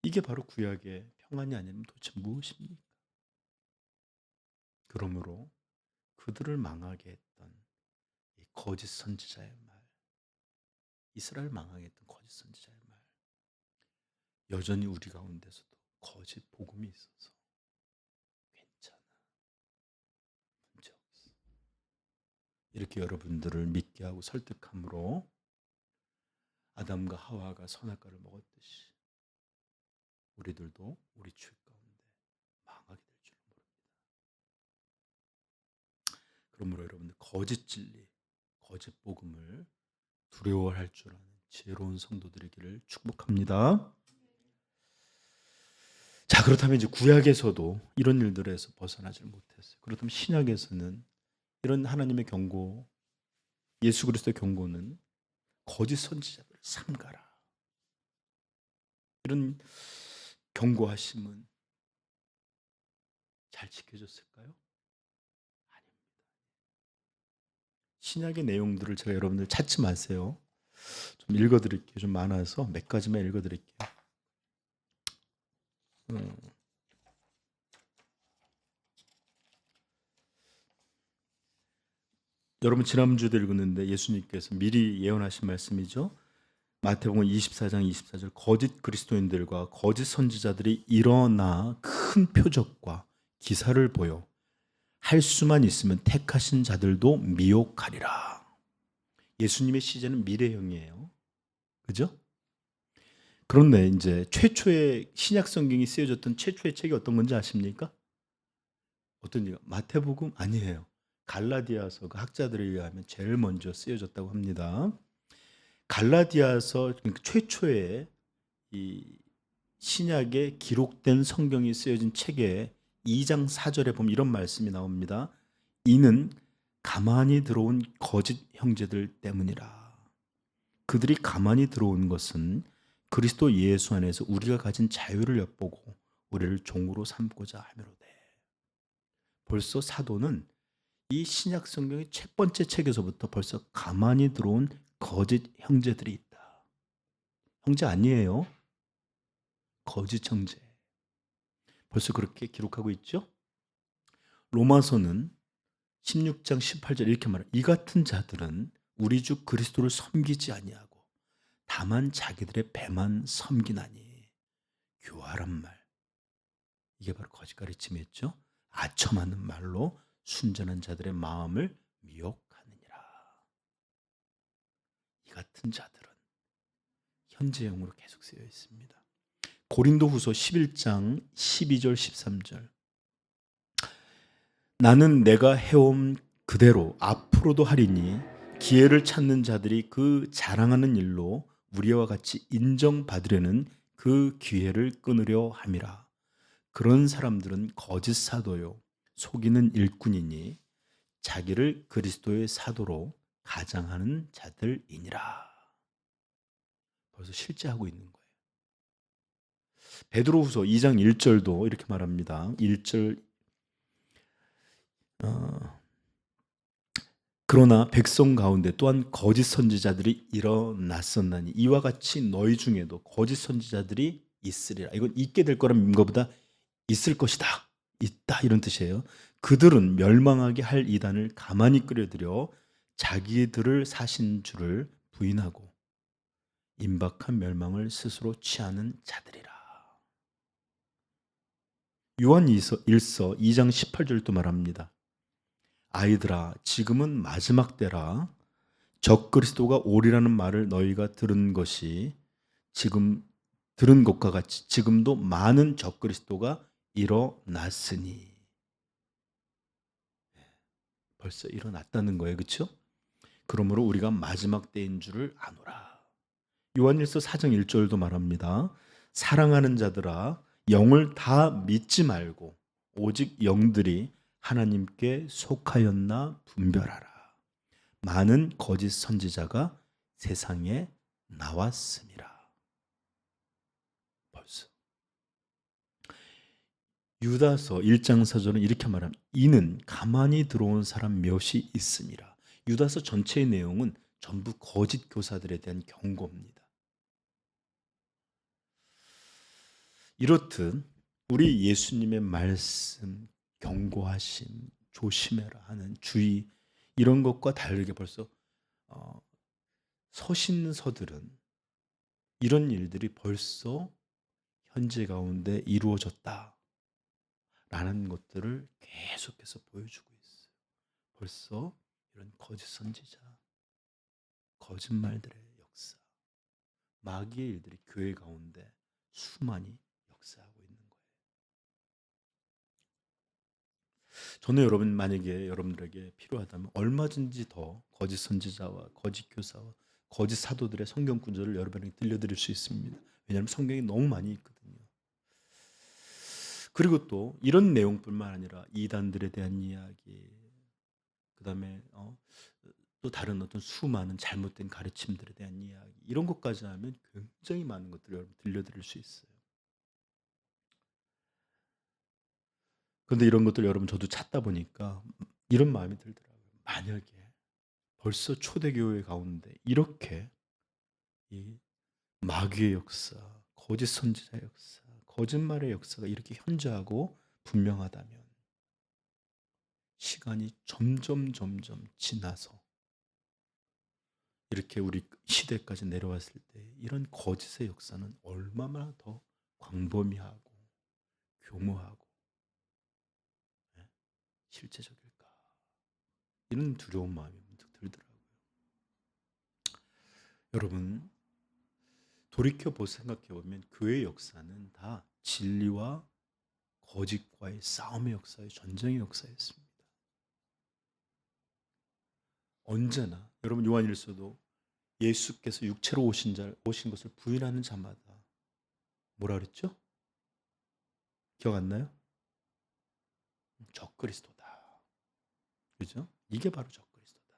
Speaker 1: 이게 바로 구약의 평안이 아니면 도대체 무엇입니까? 그러므로 그들을 망하게 했던 이 거짓 선지자의 말, 이스라엘 망하게 했던 거짓 선지자의 말, 여전히 우리 가운데서도 거짓 복음이 있어서 괜찮아, 문제 없어, 이렇게 여러분들을 믿게 하고 설득함으로 아담과 하와가 선악과를 먹었듯이 우리들도 우리 죄 가운데 망하게 될 줄 모릅니다. 그러므로 여러분들 거짓 진리, 거짓 복음을 두려워할 줄 아는 지혜로운 성도들이기를 축복합니다. 자, 그렇다면 이제 구약에서도 이런 일들에서 벗어나질 못했어요. 그렇다면 신약에서는 이런 하나님의 경고, 예수 그리스도의 경고는 거짓 선지자들을 삼가라, 이런 경고하심은 잘 지켜졌을까요? 아닙니다. 신약의 내용들을 제가 여러분들 찾지 마세요. 좀 읽어드릴게요. 좀 많아서 몇 가지만 읽어드릴게요. 여러분 지난주도 읽었는데 예수님께서 미리 예언하신 말씀이죠. 마태복음 24장 24절, 거짓 그리스도인들과 거짓 선지자들이 일어나 큰 표적과 기사를 보여 할 수만 있으면 택하신 자들도 미혹하리라. 예수님의 시제는 미래형이에요. 그죠? 그런데 이제 최초의 신약 성경이 쓰여졌던 최초의 책이 어떤 건지 아십니까? 어떤 얘기가? 마태복음 아니에요. 갈라디아서가 학자들에 의하면 제일 먼저 쓰여졌다고 합니다. 갈라디아서, 그러니까 최초의 이 신약에 기록된 성경이 쓰여진 책의 2장 4절에 보면 이런 말씀이 나옵니다. 이는 가만히 들어온 거짓 형제들 때문이라. 그들이 가만히 들어온 것은 그리스도 예수 안에서 우리가 가진 자유를 엿보고 우리를 종으로 삼고자 함이로되. 벌써 사도는 이 신약 성경의 첫 번째 책에서부터 벌써 가만히 들어온 거짓 형제들이 있다. 형제 아니에요. 거짓 형제. 벌써 그렇게 기록하고 있죠. 로마서는 16장 18절 이렇게 말해요. 이 같은 자들은 우리 주 그리스도를 섬기지 아니하고 다만 자기들의 배만 섬기나니. 교활한 말, 이게 바로 거짓 가르침이었죠. 아첨하는 말로 순전한 자들의 마음을 미혹하느니라. 이 같은 자들은 현재형으로 계속 쓰여 있습니다. 고린도후서 11장 12절 13절, 나는 내가 해온 그대로 앞으로도 하리니 기회를 찾는 자들이 그 자랑하는 일로 우리와 같이 인정받으려는 그 기회를 끊으려 함이라. 그런 사람들은 거짓 사도요 속이는 일꾼이니 자기를 그리스도의 사도로 가장하는 자들이니라. 벌써 실제하고 있는 거예요. 베드로후서 2장 1절도 이렇게 말합니다. 1절, 그러나 백성 가운데 또한 거짓 선지자들이 일어났었나니 이와 같이 너희 중에도 거짓 선지자들이 있으리라. 이건 있게 될 거라는 것보다 있을 것이다. 있다 이런 뜻이에요. 그들은 멸망하게 할 이단을 가만히 끌어들여 자기들을 사신 줄을 부인하고 임박한 멸망을 스스로 취하는 자들이라. 요한 1서 2장 18절도 말합니다. 아이들아 지금은 마지막 때라. 적그리스도가 오리라는 말을 너희가 들은 것이 지금 들은 것과 같이 지금도 많은 적그리스도가 일어났으니. 벌써 일어났다는 거예요. 그렇죠? 그러므로 우리가 마지막 때인 줄을 아노라. 요한일서 4장 1절도 말합니다. 사랑하는 자들아 영을 다 믿지 말고 오직 영들이 하나님께 속하였나 분별하라. 많은 거짓 선지자가 세상에 나왔습니다. 벌써 유다서 1장 4절은 이렇게 말합니다. 이는 가만히 들어온 사람 몇이 있음이라. 유다서 전체의 내용은 전부 거짓 교사들에 대한 경고입니다. 이렇듯 우리 예수님의 말씀, 경고하심, 조심해라 하는 주의 이런 것과 다르게 벌써 서신서들은 이런 일들이 벌써 현재 가운데 이루어졌다라는 것들을 계속해서 보여주고 있어요. 벌써 이런 거짓 선지자, 거짓말들의 역사, 마귀의 일들이 교회 가운데 수많이 역사하고 있는 거예요. 저는 여러분 만약에 여러분들에게 필요하다면 얼마든지 더 거짓 선지자와 거짓 교사와 거짓 사도들의 성경 구절을 여러분에게 들려드릴 수 있습니다. 왜냐하면 성경이 너무 많이 있거든요. 그리고 또 이런 내용뿐만 아니라 이단들에 대한 이야기, 그 다음에 또 다른 어떤 수많은 잘못된 가르침들에 대한 이야기, 이런 것까지 하면 굉장히 많은 것들을 여러분 들려드릴 수 있어요. 그런데 이런 것들 여러분 저도 찾다 보니까 이런 마음이 들더라고요. 만약에 벌써 초대교회 가운데 이렇게 이 마귀의 역사, 거짓 선지자의 역사, 거짓말의 역사가 이렇게 현저하고 분명하다면 시간이 점점 지나서 이렇게 우리 시대까지 내려왔을 때 이런 거짓의 역사는 얼마나 더 광범위하고 교모하고 실제적일까? 이런 두려운 마음이 문득 들더라고요. 여러분 돌이켜 생각해 보면 교회의 역사는 다 진리와 거짓과의 싸움의 역사의 전쟁의 역사였습니다. 언제나 여러분 요한일서도 예수께서 육체로 오신 것을 부인하는 자마다 뭐라 그랬죠? 기억 안 나요? 적그리스도다. 그죠? 이게 바로 적그리스도다.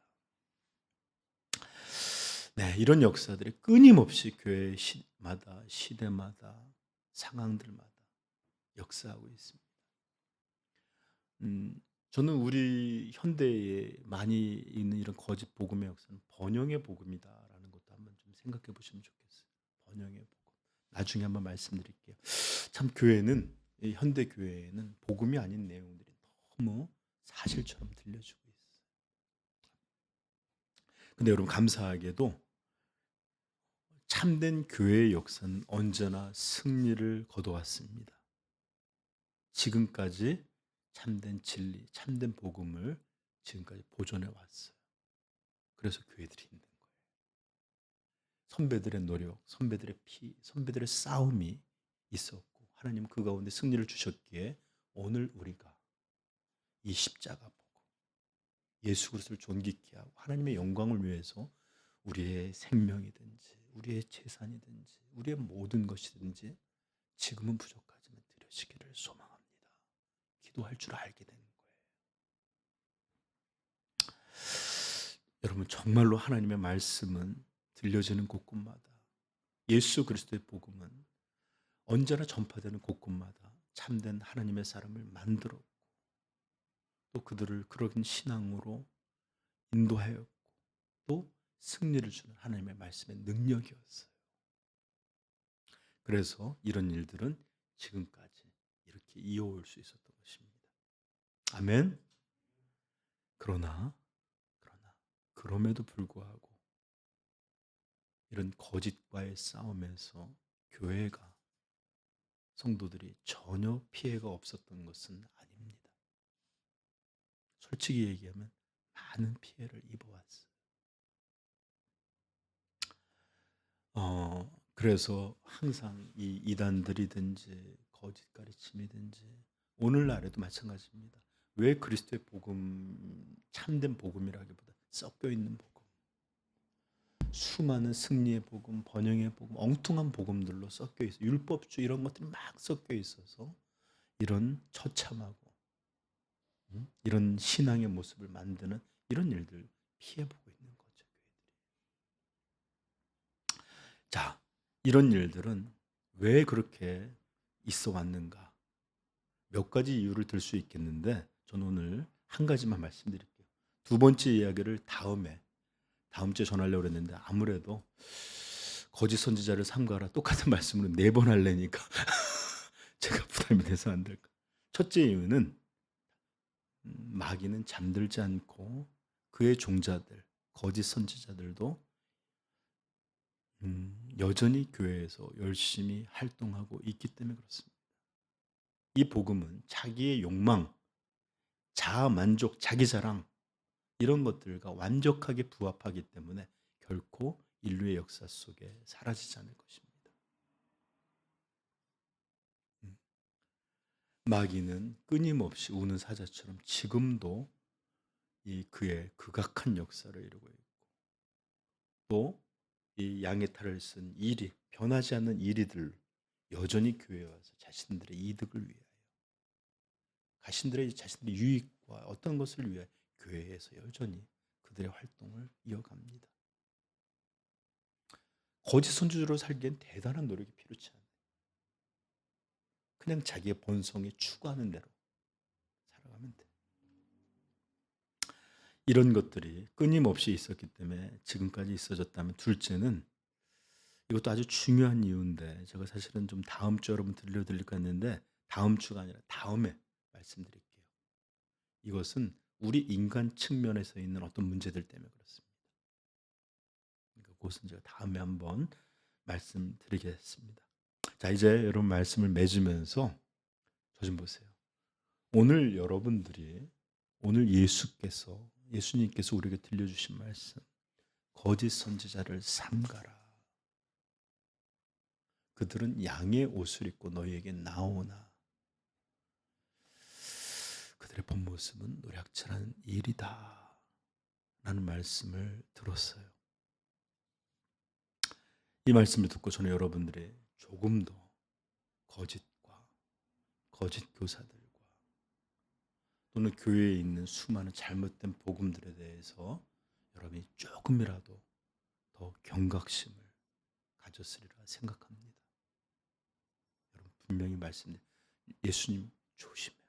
Speaker 1: 네, 이런 역사들이 끊임없이 교회 시마다 시대마다 상황들마다 역사하고 있습니다. 저는 우리 현대에 많이 있는 이런 거짓 복음의 역사는 번영의 복음이다라는 것도 한번 좀 생각해 보시면 좋겠어요. 번영의 복음. 나중에 한번 말씀드릴게요. 참 교회는 이 현대 교회에는 복음이 아닌 내용들이 너무 사실처럼 들려주고 있어요. 근데 여러분 감사하게도 참된 교회의 역사는 언제나 승리를 거둬왔습니다. 지금까지 참된 진리, 참된 복음을 지금까지 보존해 왔어요. 그래서 교회들이 있는 거예요. 선배들의 노력, 선배들의 피, 선배들의 싸움이 있었고 하나님 그 가운데 승리를 주셨기에 오늘 우리가 이 십자가 보고 예수 그리스도를 존귀케 하고 하나님의 영광을 위해서 우리의 생명이든지 우리의 재산이든지 우리의 모든 것이든지 지금은 부족하지만 드려지기를 소망합니다. 기도할 줄 알게 되는 거예요. 여러분 정말로 하나님의 말씀은 들려지는 곳곳마다 예수 그리스도의 복음은 언제나 전파되는 곳곳마다 참된 하나님의 사람을 만들었고 또 그들을 그런 신앙으로 인도하였고 또 승리를 주는 하나님의 말씀의 능력이었어요. 그래서 이런 일들은 지금까지 이렇게 이어올 수 있었던 것입니다. 아멘. 그러나 그럼에도 불구하고 이런 거짓과의 싸움에서 교회가 성도들이 전혀 피해가 없었던 것은 아닙니다. 솔직히 얘기하면 많은 피해를 입어왔어요. 그래서 항상 이 이단들이든지 거짓 가르침이든지 오늘날에도 마찬가지입니다. 왜 그리스도의 복음, 참된 복음이라기보다 섞여 있는 복음, 수많은 승리의 복음, 번영의 복음, 엉뚱한 복음들로 섞여 있어. 율법주 이런 것들이 막 섞여 있어서 이런 처참하고 이런 신앙의 모습을 만드는 이런 일들 피해보고 있는 거죠. 자, 이런 일들은 왜 그렇게 있어 왔는가? 몇 가지 이유를 들 수 있겠는데 저는 오늘 한 가지만 말씀드릴게요. 두 번째 이야기를 다음 주에 전하려고 했는데 아무래도 거짓 선지자를 삼가라 똑같은 말씀으로 4번 하려니까 제가 부담이 돼서 안 될까. 첫째 이유는 마귀는 잠들지 않고 그의 종자들, 거짓 선지자들도 여전히 교회에서 열심히 활동하고 있기 때문에 그렇습니다. 이 복음은 자기의 욕망, 자아 만족, 자기 자랑 이런 것들과 완벽하게 부합하기 때문에 결코 인류의 역사 속에 사라지지 않을 것입니다. 음, 마귀는 끊임없이 우는 사자처럼 지금도 이 그의 극악한 역사를 이루고 있고 또 이 양의 탈을 쓴 이리 변하지 않는 이리들 여전히 교회에 와서 자신들의 이득을 위하여 자신들의 유익과 어떤 것을 위해 교회에서 여전히 그들의 활동을 이어갑니다. 거짓 선지자로 살기엔 대단한 노력이 필요치 않아요. 그냥 자기의 본성에 추구하는 대로 살아가면 돼. 이런 것들이 끊임없이 있었기 때문에 지금까지 있어졌다면 둘째는 이것도 아주 중요한 이유인데 제가 사실은 좀 다음 주 여러분 들려드릴까 했는데 다음 주가 아니라 다음에 말씀드릴게요. 이것은 우리 인간 측면에서 있는 어떤 문제들 때문에 그렇습니다. 그러니까 그것은 제가 다음에 한번 말씀드리겠습니다. 자, 이제 여러분 말씀을 맺으면서 저 좀 보세요. 오늘 예수님께서 우리에게 들려주신 말씀, 거짓 선지자를 삼가라. 그들은 양의 옷을 입고 너희에게 나오나 그들의 본 모습은 노략질하는 일이다. 라는 말씀을 들었어요. 이 말씀을 듣고 저는 여러분들의 조금 더 거짓과 거짓 교사들과 또는 교회에 있는 수많은 잘못된 복음들에 대해서 여러분이 조금이라도 더 경각심을 가졌으리라 생각합니다. 여러분 분명히 말씀드립니다. 예수님 조심해라.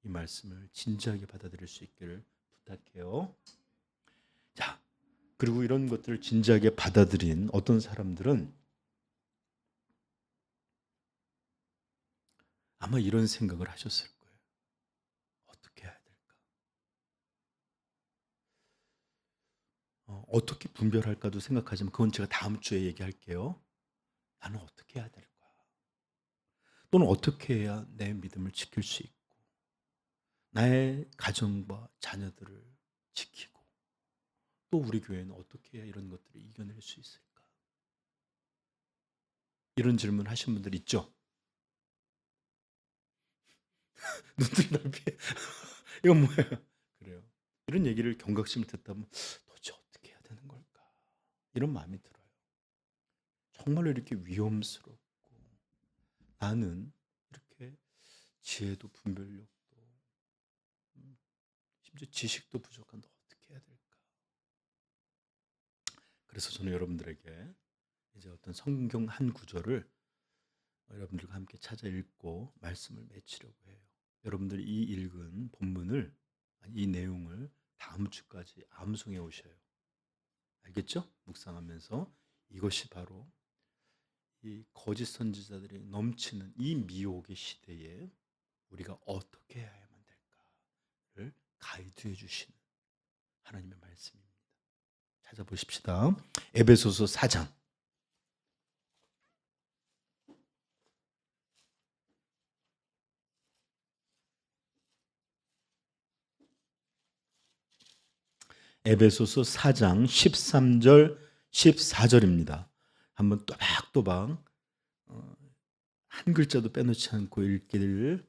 Speaker 1: 이 말씀을 진지하게 받아들일 수 있기를 부탁해요. 자, 그리고 이런 것들을 진지하게 받아들인 어떤 사람들은 아마 이런 생각을 하셨을 거예요. 어떻게 해야 될까? 어떻게 분별할까도 생각하지만 그건 제가 다음 주에 얘기할게요. 나는 어떻게 해야 될까? 또는 어떻게 해야 내 믿음을 지킬 수 있고 나의 가정과 자녀들을 지키고 또 우리 교회는 어떻게 해야 이런 것들을 이겨낼 수 있을까? 이런 질문 하신 분들 있죠? 눈들이 넓게 이건 뭐예요? 그래요. 이런 얘기를 경각심을 듣다 보면 도대체 어떻게 해야 되는 걸까? 이런 마음이 들어요. 정말로 이렇게 위험스럽고 나는 이렇게 지혜도 분별력도 심지어 지식도 부족한데 어떻게 해야 될까? 그래서 저는 여러분들에게 이제 어떤 성경 한 구절을 여러분들과 함께 찾아 읽고 말씀을 맺히려고 해요. 여러분들이 이 읽은 본문을 이 내용을 다음 주까지 암송해 오셔요. 알겠죠? 묵상하면서 이것이 바로 이 거짓 선지자들이 넘치는 이 미혹의 시대에 우리가 어떻게 해야만 될까를 가이드해 주시는 하나님의 말씀입니다. 찾아보십시다. 에베소서 4장. 에베소서 4장 13절 14절입니다. 한번 또박또박 한 글자도 빼놓지 않고 읽기를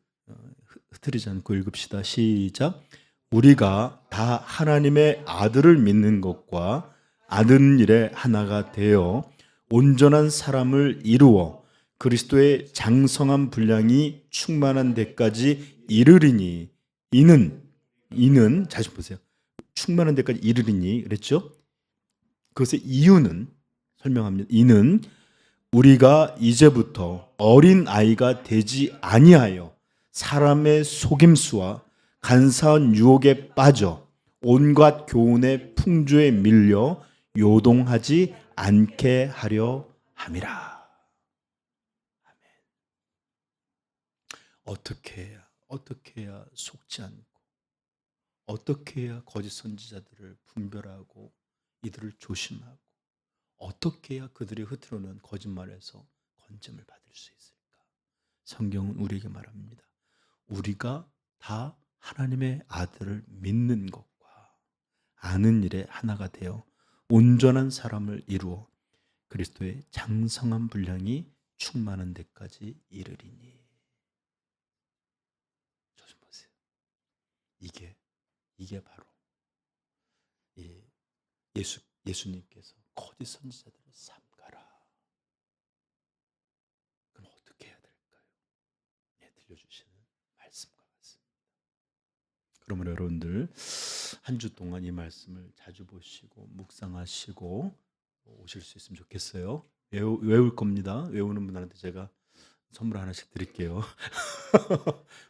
Speaker 1: 흐트리지 않고 읽읍시다. 시작. 우리가 다 하나님의 아들을 믿는 것과 아는 일에 하나가 되어 온전한 사람을 이루어 그리스도의 장성한 분량이 충만한 데까지 이르리니 이는 다시 보세요. 충만한 데까지 이르리니 그랬죠? 그것의 이유는 설명합니다. 이는 우리가 이제부터 어린 아이가 되지 아니하여 사람의 속임수와 간사한 유혹에 빠져 온갖 교훈의 풍조에 밀려 요동하지 않게 하려 함이라. 어떻게 해야 속지 않고 어떻게 해야 거짓 선지자들을 분별하고 이들을 조심하고 어떻게 해야 그들이 흐트러는 거짓말에서 건짐을 받을 수 있을까? 성경은 우리에게 말합니다. 우리가 다 하나님의 아들을 믿는 것과 아는 일에 하나가 되어 온전한 사람을 이루어 그리스도의 장성한 분량이 충만한 데까지 이르리니. 저 좀 보세요. 이게 바로 예수님께서 거짓 선지자들을 삼가라. 그럼 어떻게 해야 될까요? 들려주시는 말씀과 같습니다. 그러면 여러분들 한 주 동안 이 말씀을 자주 보시고 묵상하시고 오실 수 있으면 좋겠어요. 외울 겁니다. 외우는 분들한테 제가 선물 하나씩 드릴게요.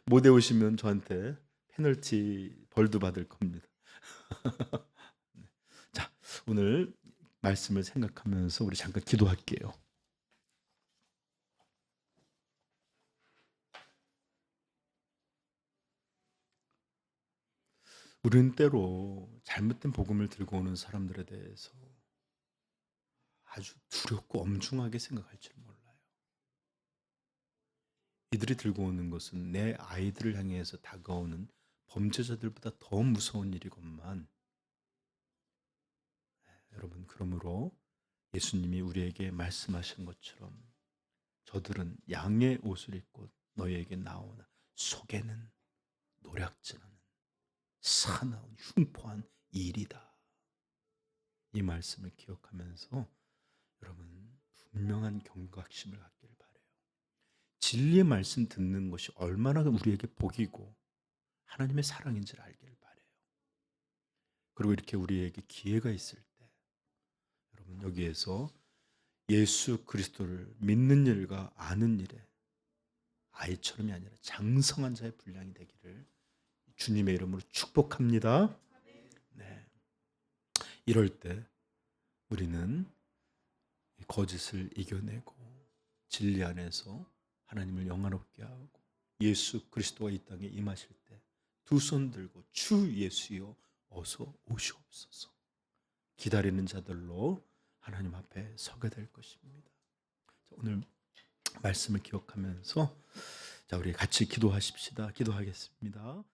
Speaker 1: 못 외우시면 저한테 페널티 벌도 받을 겁니다. 자, 오늘 말씀을 생각하면서 우리 잠깐 기도할게요. 우리는 때로 잘못된 복음을 들고 오는 사람들에 대해서 아주 두렵고 엄중하게 생각할 줄 몰라요. 이들이 들고 오는 것은 내 아이들을 향해서 다가오는 범죄자들보다 더 무서운 일이건만, 여러분, 그러므로 예수님이 우리에게 말씀하신 것처럼 저들은 양의 옷을 입고 너희에게 나오나 속에는 노략질하는 사나운 흉포한 일이다. 이 말씀을 기억하면서 여러분 분명한 경각심을 갖기를 바라요. 진리의 말씀 듣는 것이 얼마나 우리에게 복이고 하나님의 사랑인지를 알기를 바라요. 그리고 이렇게 우리에게 기회가 있을 때 여러분 여기에서 예수 그리스도를 믿는 일과 아는 일에 아이처럼이 아니라 장성한 자의 분량이 되기를 주님의 이름으로 축복합니다. 네. 이럴 때 우리는 거짓을 이겨내고 진리 안에서 하나님을 영화롭게 하고 예수 그리스도가 이 땅에 임하실 때 두 손 들고 주 예수여 어서 오시옵소서 기다리는 자들로 하나님 앞에 서게 될 것입니다. 오늘 말씀을 기억하면서 자, 우리 같이 기도하십시다. 기도하겠습니다.